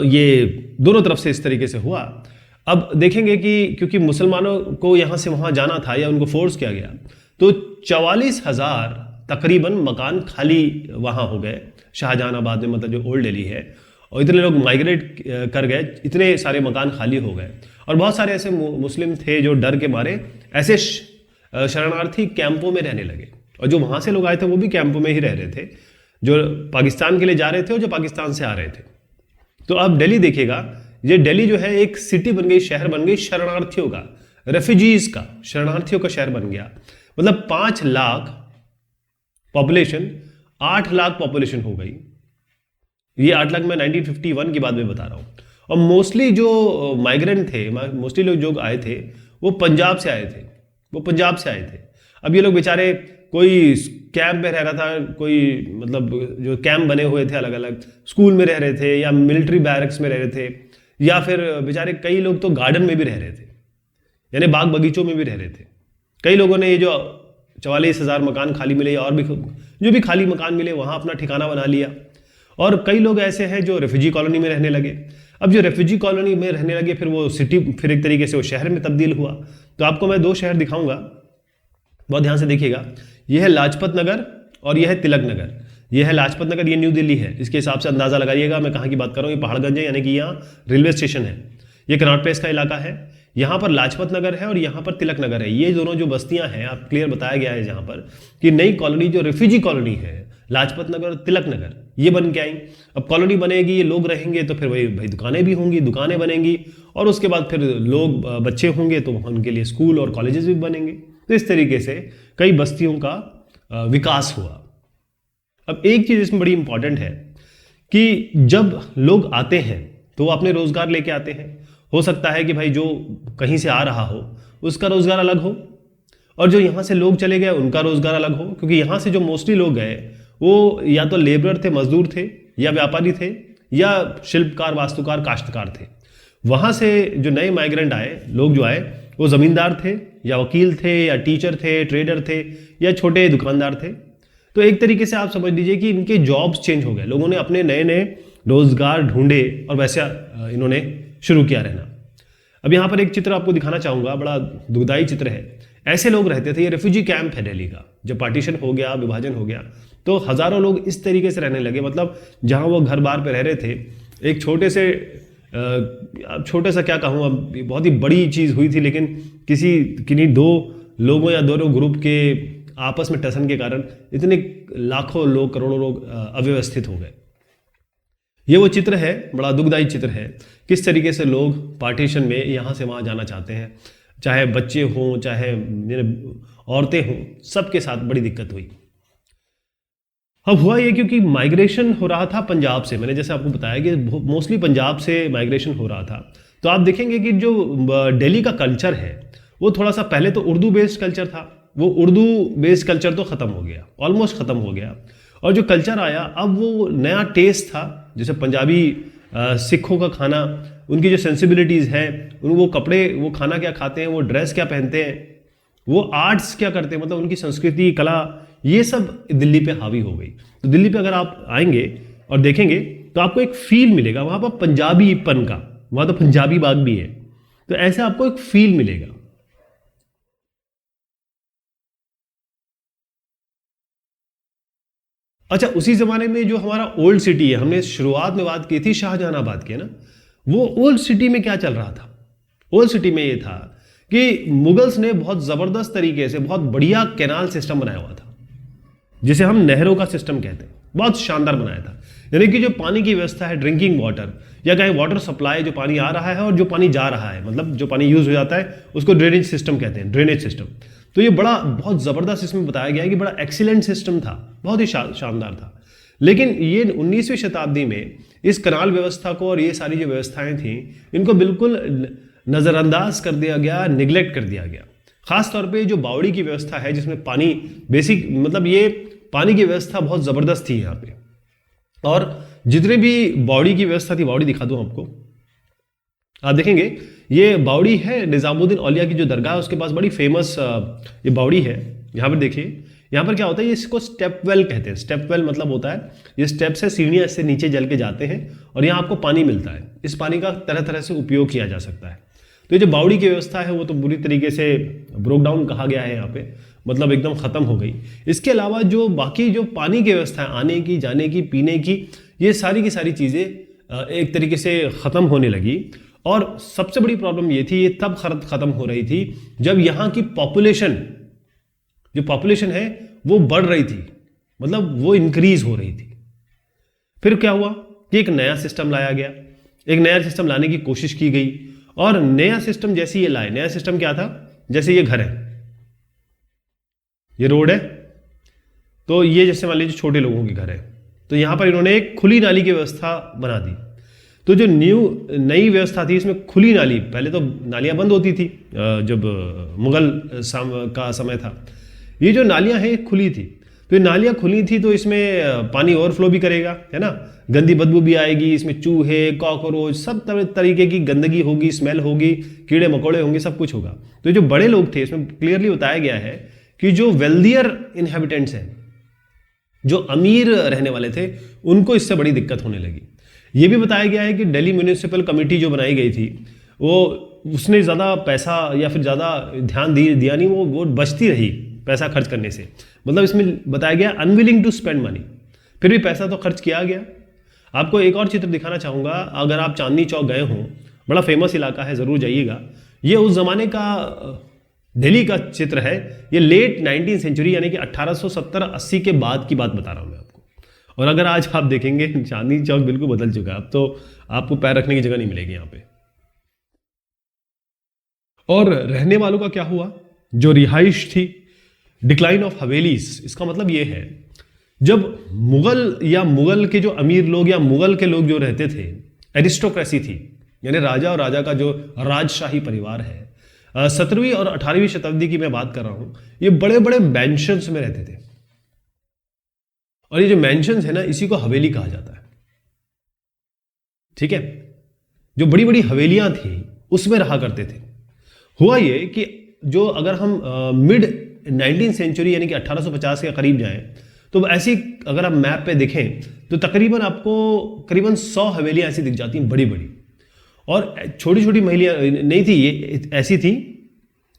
ये दोनों तरफ से इस तरीके से हुआ। अब देखेंगे कि क्योंकि मुसलमानों को यहाँ से वहाँ जाना था या उनको फोर्स किया गया, तो 44,000 तकरीबन मकान खाली वहाँ हो गए शाहजहानाबाद में, मतलब जो ओल्ड दिल्ली है, और इतने लोग माइग्रेट कर गए, इतने सारे मकान खाली हो गए। और बहुत सारे ऐसे मुस्लिम थे जो डर के मारे ऐसे शरणार्थी कैंपों में रहने लगे, और जो वहाँ से लोग आए थे वो भी कैंपों में ही रह रहे थे, जो पाकिस्तान के लिए जा रहे थे और जो पाकिस्तान से आ रहे थे। तो अब दिल्ली देखिएगा, ये दिल्ली जो है एक सिटी बन गई, शहर बन गई शरणार्थियों का, रेफ्यूजीज का, शरणार्थियों का शहर बन गया। मतलब 5 लाख पॉपुलेशन 8 लाख पॉपुलेशन हो गई। ये 8 लाख मैं 1951 की बात में बता रहा हूँ। और मोस्टली जो माइग्रेंट थे, मोस्टली लोग जो आए थे वो पंजाब से आए थे, अब ये लोग बेचारे, कोई कैंप में रह रहा था, कोई मतलब जो कैंप बने हुए थे अलग अलग, स्कूल में रह रहे थे या मिलिट्री बैरक्स में रह रहे थे, या फिर बेचारे कई लोग तो गार्डन में भी रह रहे थे, यानी बाग बगीचों में भी रह रहे थे। कई लोगों ने ये जो 44,000 मकान खाली मिले, और भी जो भी खाली मकान मिले वहाँ अपना ठिकाना बना लिया। और कई लोग ऐसे हैं जो रेफ्यूजी कॉलोनी में रहने लगे। अब जो रेफ्यूजी कॉलोनी में रहने लगे, फिर वो सिटी, फिर एक तरीके से वो शहर में तब्दील हुआ। तो आपको मैं 2 शहर दिखाऊंगा, बहुत ध्यान से देखिएगा। यह है लाजपत नगर और यह है तिलक नगर। यह है लाजपत नगर, ये न्यू दिल्ली है, इसके हिसाब से अंदाजा लगाइएगा मैं कहाँ की बात कर रहा हूँ। ये पहाड़गंज है, यानी कि यहाँ रेलवे स्टेशन है। ये कनॉट प्लेस का इलाका है, यहाँ पर लाजपत नगर है और यहाँ पर तिलक नगर है। ये दोनों जो बस्तियां हैं, आप क्लियर बताया गया है यहाँ पर कि नई कॉलोनी जो रेफ्यूजी कॉलोनी है, लाजपत नगर और तिलक नगर, ये बन के आई। अब कॉलोनी बनेगी, ये लोग रहेंगे, तो फिर वही भाई दुकानें भी होंगी, दुकानें बनेंगी, और उसके बाद फिर लोग, बच्चे होंगे तो उनके लिए स्कूल और कॉलेजेस भी बनेंगे। तो इस तरीके से कई बस्तियों का विकास हुआ। अब एक चीज़ इसमें बड़ी इंपॉर्टेंट है कि जब लोग आते हैं तो वो अपने रोजगार लेके आते हैं। हो सकता है कि भाई जो कहीं से आ रहा हो उसका रोजगार अलग हो, और जो यहाँ से लोग चले गए उनका रोजगार अलग हो, क्योंकि यहाँ से जो मोस्टली लोग गए वो या तो लेबरर थे, मजदूर थे, या व्यापारी थे, या शिल्पकार, वास्तुकार, काश्तकार थे। वहाँ से जो नए माइग्रेंट आए, लोग जो आए, वो ज़मींदार थे, या वकील थे, या टीचर थे, ट्रेडर थे, या छोटे दुकानदार थे। तो एक तरीके से आप समझ लीजिए कि इनके जॉब्स चेंज हो गए, लोगों ने अपने नए नए रोजगार ढूंढे और वैसे इन्होंने शुरू किया रहना। अब यहाँ पर एक चित्र आपको दिखाना चाहूँगा, बड़ा दुखदाई चित्र है। ऐसे लोग रहते थे, ये रेफ्यूजी कैंप है दिल्ली का। जब पार्टीशन हो गया, विभाजन हो गया, तो हज़ारों लोग इस तरीके से रहने लगे। मतलब जहाँ वो घर बार पे रह रहे थे, एक छोटे सा क्या कहूँ, अब बहुत ही बड़ी चीज़ हुई थी, लेकिन किन्हीं 2 लोगों या 2 ग्रुप के आपस में टसन के कारण इतने लाखों लोग, करोड़ों लोग अव्यवस्थित हो गए। ये वो चित्र है, बड़ा दुखदाई चित्र है, किस तरीके से लोग पार्टीशन में यहाँ से वहाँ जाना चाहते हैं, चाहे बच्चे हों, चाहे औरतें हों, सबके साथ बड़ी दिक्कत हुई। अब हुआ ये क्योंकि माइग्रेशन हो रहा था पंजाब से, मैंने जैसे आपको बताया कि मोस्टली पंजाब से माइग्रेशन हो रहा था। तो आप देखेंगे कि जो दिल्ली का कल्चर है वो थोड़ा सा, पहले तो उर्दू बेस्ड कल्चर था, वो उर्दू बेस्ड कल्चर तो खत्म हो गया, ऑलमोस्ट खत्म हो गया, और जो कल्चर आया अब वो नया टेस्ट था। जैसे पंजाबी सिखों का खाना, उनकी जो सेंसिबिलिटीज़ हैं, वो कपड़े, वो खाना क्या खाते हैं, वो ड्रेस क्या पहनते हैं, वो आर्ट्स क्या करते हैं, मतलब उनकी संस्कृति, कला, ये सब दिल्ली पे हावी हो गई। तो दिल्ली पे अगर आप आएंगे और देखेंगे तो आपको एक फील मिलेगा वहाँ पर पंजाबीपन का, वहाँ तो पंजाबी बाग भी है, तो ऐसे आपको एक फील मिलेगा। अच्छा, उसी जमाने में जो हमारा ओल्ड सिटी है, हमने शुरुआत में बात की थी शाहजहानाबाद की, है ना, वो ओल्ड सिटी में क्या चल रहा था? ओल्ड सिटी में ये था कि मुगल्स ने बहुत जबरदस्त तरीके से बहुत बढ़िया कैनाल सिस्टम बनाया हुआ था, जिसे हम नहरों का सिस्टम कहते हैं, बहुत शानदार बनाया था। यानी कि जो पानी की व्यवस्था है, ड्रिंकिंग वाटर या कहीं वाटर सप्लाई, जो पानी आ रहा है और जो पानी जा रहा है, मतलब जो पानी यूज हो जाता है उसको ड्रेनेज सिस्टम कहते हैं, ड्रेनेज सिस्टम। तो ये बड़ा बहुत ज़बरदस्त इसमें बताया गया है कि बड़ा एक्सीलेंट सिस्टम था, बहुत ही शानदार था। लेकिन ये 19वीं शताब्दी में इस कनाल व्यवस्था को और ये सारी जो व्यवस्थाएं थी, इनको बिल्कुल नज़रअंदाज कर दिया गया, निगलेक्ट कर दिया गया। खास तौर पे जो बावड़ी की व्यवस्था है, जिसमें पानी बेसिक, मतलब ये पानी की व्यवस्था बहुत ज़बरदस्त थी यहाँ पे। और जितने भी बावड़ी की व्यवस्था थी, बावड़ी दिखा दूँ आपको, आप देखेंगे ये बावड़ी है निज़ामुद्दीन औलिया की जो दरगाह है उसके पास, बड़ी फेमस ये बावड़ी है। यहाँ पर देखिए, यहाँ पर क्या होता है, ये इसको स्टेप वेल कहते हैं। स्टेप वेल मतलब होता है ये स्टेप से सीढ़ियाँ इससे नीचे जल के जाते हैं और यहाँ आपको पानी मिलता है। इस पानी का तरह तरह से उपयोग किया जा सकता है। तो ये जो बावड़ी की व्यवस्था है वो तो बुरी तरीके से ब्रोक डाउन कहा गया है यहाँ पे, मतलब एकदम ख़त्म हो गई। इसके अलावा जो बाकी जो पानी की व्यवस्था है, आने की, जाने की, पीने की, ये सारी की सारी चीज़ें एक तरीके से ख़त्म होने लगी। और सबसे बड़ी प्रॉब्लम ये थी, ये तब ख़त्म हो रही थी जब यहाँ की पॉपुलेशन, जो पॉपुलेशन है वो बढ़ रही थी, मतलब वो इंक्रीज हो रही थी। फिर क्या हुआ कि एक नया सिस्टम लाया गया, एक नया सिस्टम लाने की कोशिश की गई। और नया सिस्टम जैसे ये लाए, नया सिस्टम क्या था, जैसे ये घर है, ये रोड है, तो ये जैसे मान लीजिए छोटे लोगों के घर है, तो यहां पर इन्होंने एक खुली नाली की व्यवस्था बना दी। तो जो नई व्यवस्था थी इसमें खुली नाली, पहले तो नालियां बंद होती थी जब मुगल का समय था, ये जो नालियां हैं खुली थी। तो ये नालियां खुली थी तो इसमें पानी ओवरफ्लो भी करेगा, है ना, गंदी बदबू भी आएगी, इसमें चूहे, कॉकरोच, सब तरीके की गंदगी होगी, स्मेल होगी, कीड़े मकोड़े होंगे, सब कुछ होगा। तो जो बड़े लोग थे, इसमें क्लियरली बताया गया है कि जो वेल्दियर इनहेबिटेंट्स हैं, जो अमीर रहने वाले थे, उनको इससे बड़ी दिक्कत होने लगी। ये भी बताया गया है कि दिल्ली म्यूनिसिपल कमेटी जो बनाई गई थी, वो उसने ज़्यादा पैसा या फिर ज़्यादा ध्यान दिया नहीं, वो बचती रही पैसा खर्च करने से। मतलब इसमें बताया गया अनविलिंग टू स्पेंड मनी, फिर भी पैसा तो खर्च किया गया। आपको एक और चित्र दिखाना चाहूँगा, अगर आप चांदनी चौक गए हों, बड़ा फेमस इलाका है, ज़रूर जाइएगा। ये उस ज़माने का दिल्ली का चित्र है, ये लेट 19वीं सेंचुरी यानी कि 1870-80 के बाद की बात बता रहा हूँ मैं आपको। और अगर आज आप देखेंगे चांदनी चौक बिल्कुल बदल चुका है, अब तो आपको पैर रखने की जगह नहीं मिलेगी यहाँ पे। और रहने वालों का क्या हुआ, जो रिहाइश थी, डिक्लाइन ऑफ हवेलीज। इसका मतलब ये है, जब मुगल के जो अमीर लोग या मुगल के लोग जो रहते थे, एरिस्टोक्रेसी थी, यानी राजा और राजा का जो राजशाही परिवार है, 17वीं और 18वीं शताब्दी की मैं बात कर रहा हूं, ये बड़े बड़े मैंशंस में रहते थे। और ये जो मैंशंस है ना, इसी को हवेली कहा जाता है, ठीक है। जो बड़ी बड़ी हवेलियां थी उसमें रहा करते थे। हुआ ये कि जो अगर हम मिड 19वीं सेंचुरी यानी कि 1850 के करीब जाएं, तो ऐसी अगर आप मैप पे देखें तो तकरीबन आपको करीबन 100 हवेलियां ऐसी दिख जाती हैं, बड़ी बड़ी। और छोटी छोटी महिलियाँ नहीं थी, ये ऐसी थी।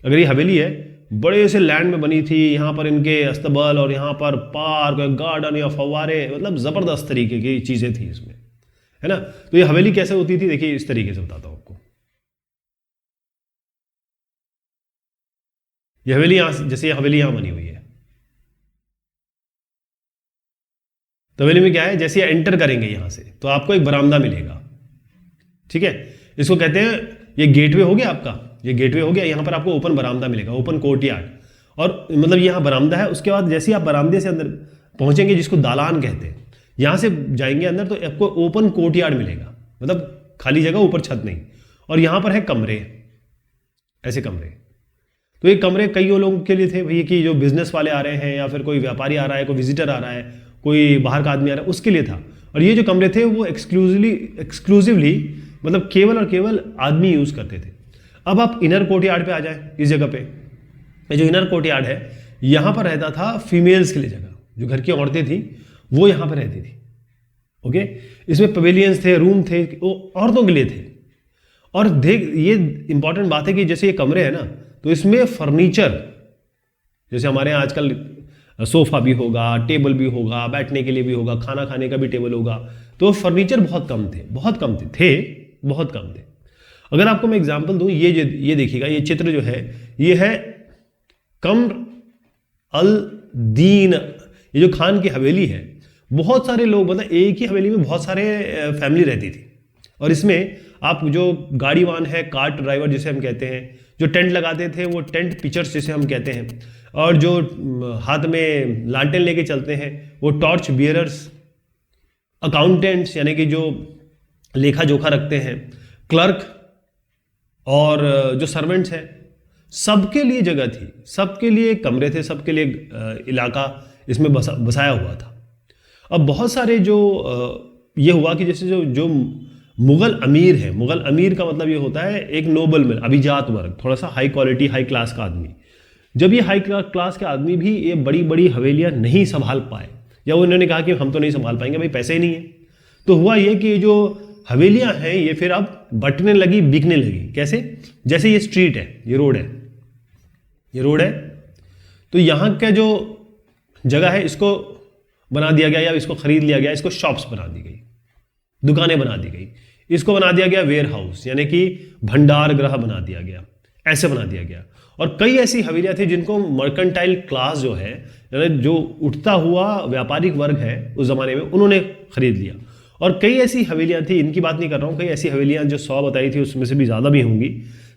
अगर ये हवेली है, बड़े से लैंड में बनी थी, यहाँ पर इनके अस्तबल और यहाँ पर पार्क, गार्डन या फव्वारे, मतलब ज़बरदस्त तरीके की चीज़ें थी इसमें, है ना। तो ये हवेली कैसे होती थी, देखिए इस तरीके से बताता हूँ आपको। ये हवेली यहाँ, जैसे ये हवेली यहाँ बनी हुई है, तो हवेली में क्या है, जैसे एंटर करेंगे यहाँ से तो आपको एक बरामदा मिलेगा, ठीक है। इसको कहते हैं, ये गेटवे हो गया आपका, ये गेटवे हो गया, यहाँ पर आपको ओपन बरामदा मिलेगा, ओपन कोर्टयार्ड। और मतलब यहाँ बरामदा है, उसके बाद जैसे आप बरामदे से अंदर पहुंचेंगे, जिसको दालान कहते हैं, यहाँ से जाएंगे अंदर तो आपको ओपन कोर्टयार्ड मिलेगा, मतलब खाली जगह, ऊपर छत नहीं। और यहाँ पर है कमरे, ऐसे कमरे, तो ये कमरे कई लोगों के लिए थे भैया कि जो बिजनेस वाले आ रहे हैं या फिर कोई व्यापारी आ रहा है, कोई विजिटर आ रहा है, कोई बाहर का आदमी आ रहा है, उसके लिए था। और ये जो कमरे थे वो एक्सक्लूसिवली मतलब केवल और केवल आदमी यूज करते थे। अब आप इनर कोर्टयार्ड पे आ जाए, इस जगह पे ये जो इनर कोर्टयार्ड है, यहाँ पर रहता था फीमेल्स के लिए जगह, जो घर की औरतें थी वो यहाँ पर रहती थी। ओके, इसमें पवेलियंस थे, रूम थे, वो औरतों के लिए थे। और देख, ये इंपॉर्टेंट बात है कि जैसे ये कमरे हैं ना, तो इसमें फर्नीचर, जैसे हमारे यहाँ आजकल सोफा भी होगा, टेबल भी होगा, बैठने के लिए भी होगा, खाना खाने का भी टेबल होगा, तो फर्नीचर बहुत कम थे, बहुत कम थे बहुत कम थे। अगर आपको मैं एग्जांपल दूं, ये देखिएगा, ये चित्र जो है ये है कम्र अल दीन, ये जो खान की हवेली है। बहुत सारे लोग, मतलब एक ही हवेली में बहुत सारे फैमिली रहती थी। और इसमें आप जो गाड़ी वाहन है, कार्ट ड्राइवर जिसे हम कहते हैं, जो टेंट लगाते थे वो टेंट पिचर्स जिसे हम कहते हैं, और जो हाथ में लालटेन लेके चलते हैं वो टॉर्च बियरर्स, अकाउंटेंट्स यानी कि जो लेखा जोखा रखते हैं, क्लर्क, और जो सर्वेंट्स हैं, सबके लिए जगह थी, सबके लिए कमरे थे, सबके लिए इलाका इसमें बसाया हुआ था। अब बहुत सारे जो ये हुआ कि जैसे जो मुगल अमीर है, मुगल अमीर का मतलब ये होता है एक नोबल में अभिजात वर्ग, थोड़ा सा हाई क्वालिटी हाई क्लास का आदमी। जब ये हाई क्लास के आदमी भी ये बड़ी बड़ी हवेलियां नहीं संभाल पाए, या उन्होंने कहा कि हम तो नहीं संभाल पाएंगे, भाई पैसे ही नहीं है, तो हुआ ये कि जो हवेलियां हैं ये फिर अब बंटने लगी, बिकने लगी। कैसे? जैसे ये स्ट्रीट है, ये रोड है, ये रोड है, तो यहाँ का जो जगह है इसको बना दिया गया, या इसको खरीद लिया गया, इसको शॉप्स बना दी गई, दुकानें बना दी गई, इसको बना दिया गया वेयर हाउस यानी कि भंडार गृह बना दिया गया, ऐसे बना दिया गया। और कई ऐसी हवेलियां थी जिनको मर्केंटाइल क्लास जो है, जो उठता हुआ व्यापारिक वर्ग है उस जमाने में, उन्होंने खरीद लिया। और कई ऐसी हवेलियां थी, इनकी बात नहीं कर रहा हूं, कई ऐसी हवेलियां जो 100 बताई थी उसमें से भी ज्यादा भी होंगी,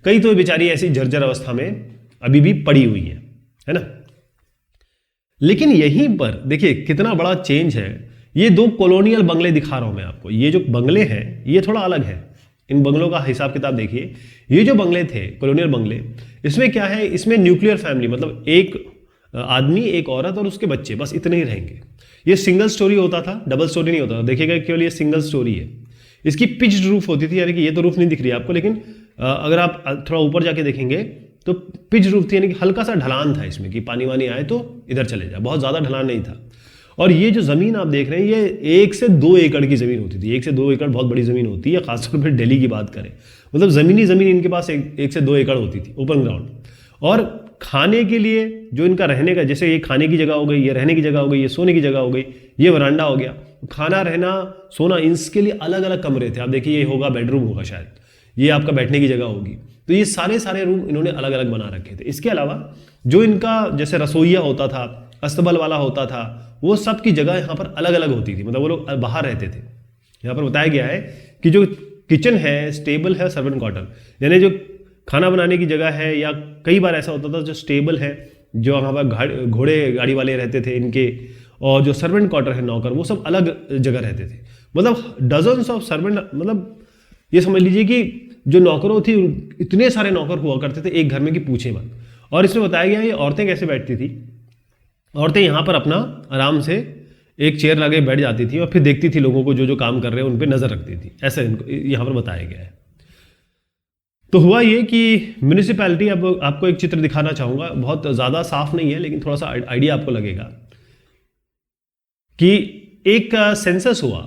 कई तो बेचारी ऐसी जर्जर अवस्था में अभी भी पड़ी हुई है ना। लेकिन यहीं पर देखिए कितना बड़ा चेंज है। ये दो कॉलोनियल बंगले दिखा रहा हूं मैं आपको, ये जो बंगले हैं ये थोड़ा अलग है, इन बंगलों का हिसाब किताब देखिए। ये जो बंगले थे कॉलोनियल बंगले, इसमें क्या है, इसमें न्यूक्लियर फैमिली, मतलब एक आदमी, एक औरत और उसके बच्चे, बस इतने ही रहेंगे। ये सिंगल स्टोरी होता था, डबल स्टोरी नहीं होता था। देखिएगा केवल ये सिंगल स्टोरी है। इसकी पिच्ड रूफ होती थी, यानी कि ये तो रूफ नहीं दिख रही है आपको, लेकिन अगर आप थोड़ा ऊपर जाके देखेंगे तो पिच रूफ थी, यानी कि हल्का सा ढलान था इसमें कि पानी वानी आए तो इधर चले जाए, बहुत ज़्यादा ढलान नहीं था। और ये जो ज़मीन आप देख रहे हैं ये 1 से 2 एकड़ की ज़मीन होती थी। 1 से 2 एकड़ बहुत बड़ी ज़मीन होती है, खासतौर पर दिल्ली की बात करें, मतलब ज़मीनी ज़मीन इनके पास 1 से 2 एकड़ होती थी, ओपन ग्राउंड। और खाने के लिए जो इनका रहने का, जैसे ये खाने की जगह हो गई, ये रहने की जगह हो गई, ये सोने की जगह हो गई, ये वरांडा हो गया, खाना रहना सोना, इसके लिए अलग अलग कमरे थे। आप देखिए ये होगा बेडरूम होगा शायद, ये आपका बैठने की जगह होगी, तो ये सारे रूम इन्होंने अलग अलग बना रखे थे। इसके अलावा जो इनका जैसे रसोईया होता था, अस्तबल वाला होता था, वो सब की जगह यहाँ पर अलग अलग होती थी, मतलब वो लोग बाहर रहते थे। यहाँ पर बताया गया है कि जो किचन है, स्टेबल है, सर्वेंट क्वार्टर, यानी जो खाना बनाने की जगह है, या कई बार ऐसा होता था जो स्टेबल है, जो वहाँ पर घोड़े गाड़ी वाले रहते थे इनके, और जो सर्वेंट क्वार्टर है, नौकर, वो सब अलग जगह रहते थे। मतलब डजन्स ऑफ सर्वेंट, मतलब ये समझ लीजिए कि जो नौकरों थी, इतने सारे नौकर हुआ करते थे एक घर में कि पूछे मत। और इसमें बताया गया ये औरतें कैसे बैठती थी। औरतें यहाँ पर अपना आराम से एक चेयर लगे बैठ जाती थी और फिर देखती थी लोगों को जो जो काम कर रहे हैं उन पर नजर रखती थी, ऐसा इनको यहाँ पर बताया गया है। तो हुआ ये कि म्यूनिसिपैलिटी, अब आपको एक चित्र दिखाना चाहूंगा, बहुत ज़्यादा साफ नहीं है लेकिन थोड़ा सा आइडिया आपको लगेगा कि एक सेंसस हुआ।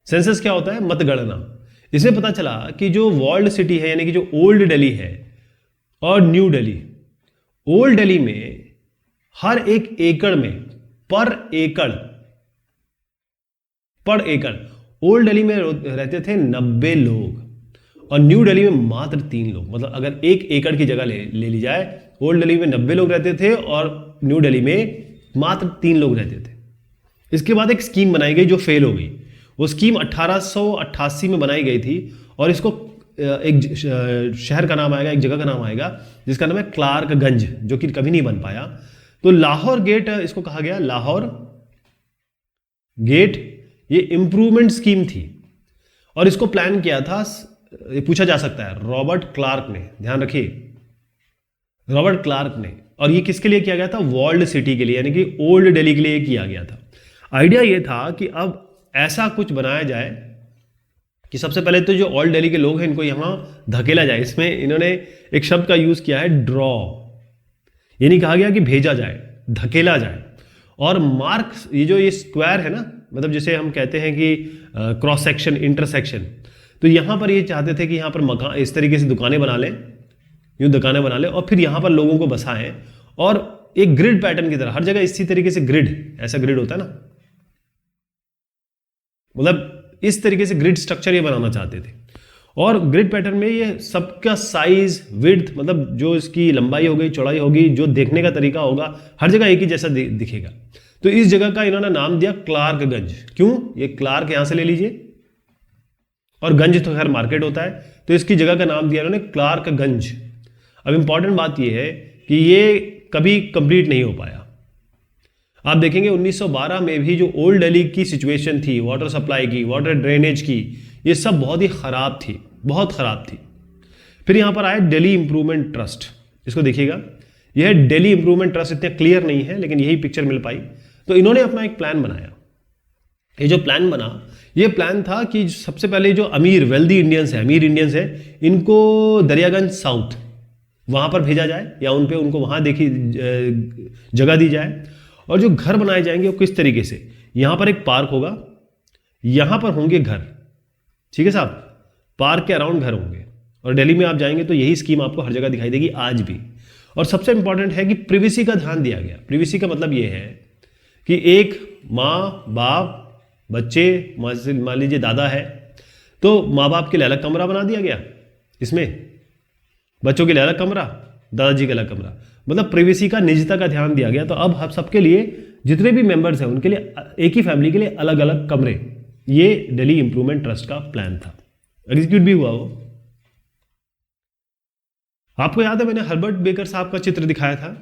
सेंसस क्या होता है? मतगणना। इसमें पता चला कि जो वॉल्ड सिटी है, यानी कि जो ओल्ड दिल्ली है और न्यू दिल्ली, ओल्ड दिल्ली में हर एक एकड़ में पर एकड़ ओल्ड दिल्ली में रहते थे 90 लोग, और न्यू दिल्ली में मात्र 3 लोग। मतलब अगर 1 एकड़ की जगह ले ली जाए, ओल्ड दिल्ली में 90 लोग रहते थे और न्यू दिल्ली में मात्र 3 लोग रहते थे। इसके बाद एक स्कीम बनाई गई जो फेल हो गई। वो स्कीम 1888 में बनाई गई थी, और इसको एक शहर का नाम आएगा, एक जगह का नाम आएगा जिसका नाम है क्लार्कगंज, जो कि कभी नहीं बन पाया। तो लाहौर गेट इसको कहा गया, लाहौर गेट। ये इंप्रूवमेंट स्कीम थी और इसको प्लान किया था, ये पूछा जा सकता है, रॉबर्ट क्लार्क ने। ध्यान रखिए, रॉबर्ट क्लार्क ने। और ये किसके लिए किया गया था? वॉल्ड सिटी के लिए, यानी कि ओल्ड दिल्ली के लिए किया गया था। आइडिया ये था कि अब ऐसा कुछ बनाया जाए कि सबसे पहले तो जो ओल्ड दिल्ली के लोग हैं इनको यहाँ धकेला जाए। इसमें इन्होंने एक शब्द का यूज किया है, ड्रॉ। ये नहीं कहा गया कि भेजा जाए, धकेला जाए। और मार्क्स, ये स्क्वायर है ना, मतलब जैसे हम कहते हैं कि क्रॉस सेक्शन, इंटरसेक्शन, तो यहाँ पर ये चाहते थे कि यहाँ पर मकान इस तरीके से दुकानें बना लें, यूँ दुकानें बना लें और फिर यहाँ पर लोगों को बसाएं और एक ग्रिड पैटर्न की तरह हर जगह इसी तरीके से ग्रिड, ऐसा ग्रिड होता है ना, मतलब इस तरीके से ग्रिड स्ट्रक्चर ये बनाना चाहते थे। और ग्रिड पैटर्न में ये सबका साइज, विड्थ, मतलब जो इसकी लंबाई हो गई, चौड़ाई होगी, जो देखने का तरीका होगा, हर जगह एक ही जैसा दिखेगा। तो इस जगह का इन्होंने नाम दिया क्लार्कगंज। क्यों? ये क्लार्क यहां से ले लीजिए और गंज तो खैर मार्केट होता है, तो इसकी जगह का नाम दिया इन्होंने क्लार्कगंज। अब इंपॉर्टेंट बात यह है कि ये कभी कंप्लीट नहीं हो पाया। आप देखेंगे 1912 में भी जो ओल्ड दिल्ली की सिचुएशन थी, वाटर सप्लाई की, वाटर ड्रेनेज की, ये सब बहुत ही खराब थी, बहुत खराब थी। फिर यहां पर आया दिल्ली इंप्रूवमेंट ट्रस्ट। इसको देखिएगा, यह दिल्ली इंप्रूवमेंट ट्रस्ट इतना क्लियर नहीं है लेकिन यही पिक्चर मिल पाई। तो इन्होंने अपना एक प्लान बनाया। ये जो प्लान बना, ये प्लान था कि सबसे पहले जो अमीर वेल्दी इंडियंस है, अमीर इंडियंस है, इनको दरियागंज साउथ वहां पर भेजा जाए या उनको वहां देखी जगह दी जाए। और जो घर बनाए जाएंगे वो किस तरीके से, यहां पर एक पार्क होगा, यहां पर होंगे घर, ठीक है साहब, पार्क के अराउंड घर होंगे। और दिल्ली में आप जाएंगे तो यही स्कीम आपको हर जगह दिखाई देगी आज भी। और सबसे इंपॉर्टेंट है कि प्रिवेसी का ध्यान दिया गया। प्रिवेसी का मतलब यह है कि एक माँ बाप बच्चे, मान लीजिए दादा है, तो माँ बाप के लिए अलग कमरा बना दिया गया, इसमें बच्चों के लिए अलग कमरा, दादाजी का अलग कमरा, मतलब प्रिवेसी का, निजता का ध्यान दिया गया। तो अब हम सबके लिए, जितने भी मेंबर्स हैं उनके लिए, एक ही फैमिली के लिए अलग अलग कमरे। ये दिल्ली इंप्रूवमेंट ट्रस्ट का प्लान था, एग्जीक्यूट भी हुआ वो। आपको याद है मैंने हर्बर्ट बेकर साहब का चित्र दिखाया था।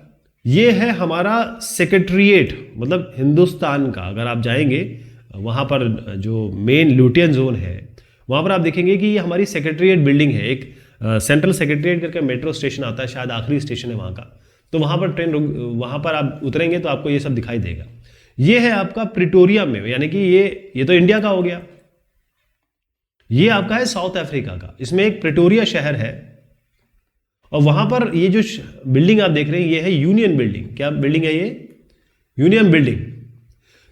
ये है हमारा सेक्रेटरिएट, मतलब हिंदुस्तान का। अगर आप जाएंगे वहां पर जो मेन लुटियन जोन है, वहां पर आप देखेंगे कि ये हमारी सेक्रेटरिएट बिल्डिंग है। एक सेंट्रल सेक्रेटरिएट करके मेट्रो स्टेशन आता है, शायद आखिरी स्टेशन है वहां का। तो वहां पर ट्रेन वहां पर आप उतरेंगे तो आपको ये सब दिखाई देगा। ये है आपका प्रिटोरिया में, यानी कि ये तो इंडिया का हो गया। ये आपका है साउथ अफ्रीका का। इसमें एक प्रिटोरिया शहर है और वहां पर ये जो बिल्डिंग आप देख रहे हैं ये है यूनियन बिल्डिंग। क्या बिल्डिंग है ये? Union building.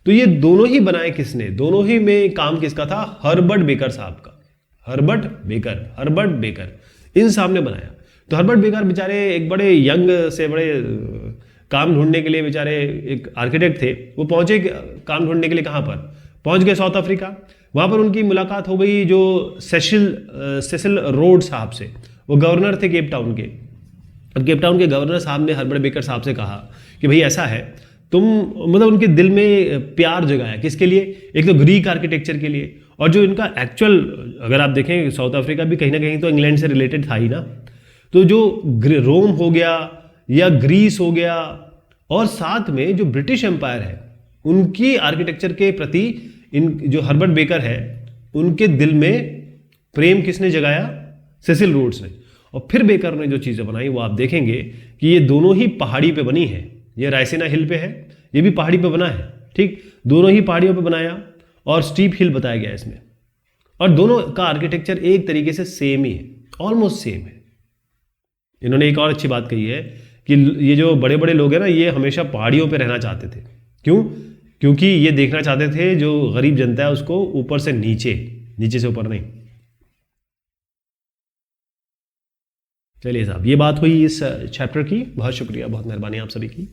तो ये दोनों ही बनाए किसने? दोनों ही में काम किसका था? हर्बर्ट बेकर साहब का। हर्बर्ट बेकर इन साहब ने बनाया। तो हर्बर्ट बेकर बेचारे एक बड़े यंग से बड़े काम ढूंढने के लिए, बेचारे एक आर्किटेक्ट थे, वो पहुंचे काम ढूंढने के लिए। कहां पर पहुंच गए? South Africa. वहां पर उनकी मुलाकात हो गई जो सेसिल रोड साहब से। वो गवर्नर थे केप टाउन के। और केप टाउन के गवर्नर साहब ने हर्बर्ट बेकर साहब से कहा कि भाई ऐसा है, तुम, मतलब उनके दिल में प्यार जगाया किसके लिए? एक तो ग्रीक आर्किटेक्चर के लिए, और जो इनका एक्चुअल, अगर आप देखें साउथ अफ्रीका भी कहीं ना कहीं तो इंग्लैंड से रिलेटेड था ही ना। तो जो रोम हो गया या ग्रीस हो गया, और साथ में जो ब्रिटिश एम्पायर है उनकी आर्किटेक्चर के प्रति इन जो हर्बर्ट बेकर है उनके दिल में प्रेम किसने जगाया? सेसिल रोड्स ने। और फिर बेकर ने जो चीज़ें बनाई वो आप देखेंगे कि ये दोनों ही पहाड़ी पे बनी है। ये रायसीना हिल पे है, ये भी पहाड़ी पे बना है, ठीक, दोनों ही पहाड़ियों पे बनाया और स्टीप हिल बताया गया इसमें। और दोनों का आर्किटेक्चर एक तरीके से सेम ही है, ऑलमोस्ट सेम है। इन्होंने एक और अच्छी बात कही है कि ये जो बड़े बड़े लोग हैं ना, ये हमेशा पहाड़ियों पे रहना चाहते थे। क्यों? क्योंकि ये देखना चाहते थे जो गरीब जनता है उसको ऊपर से नीचे, नीचे से ऊपर नहीं। चलिए साहब, ये बात हुई इस चैप्टर की। बहुत शुक्रिया, बहुत मेहरबानी आप सभी की।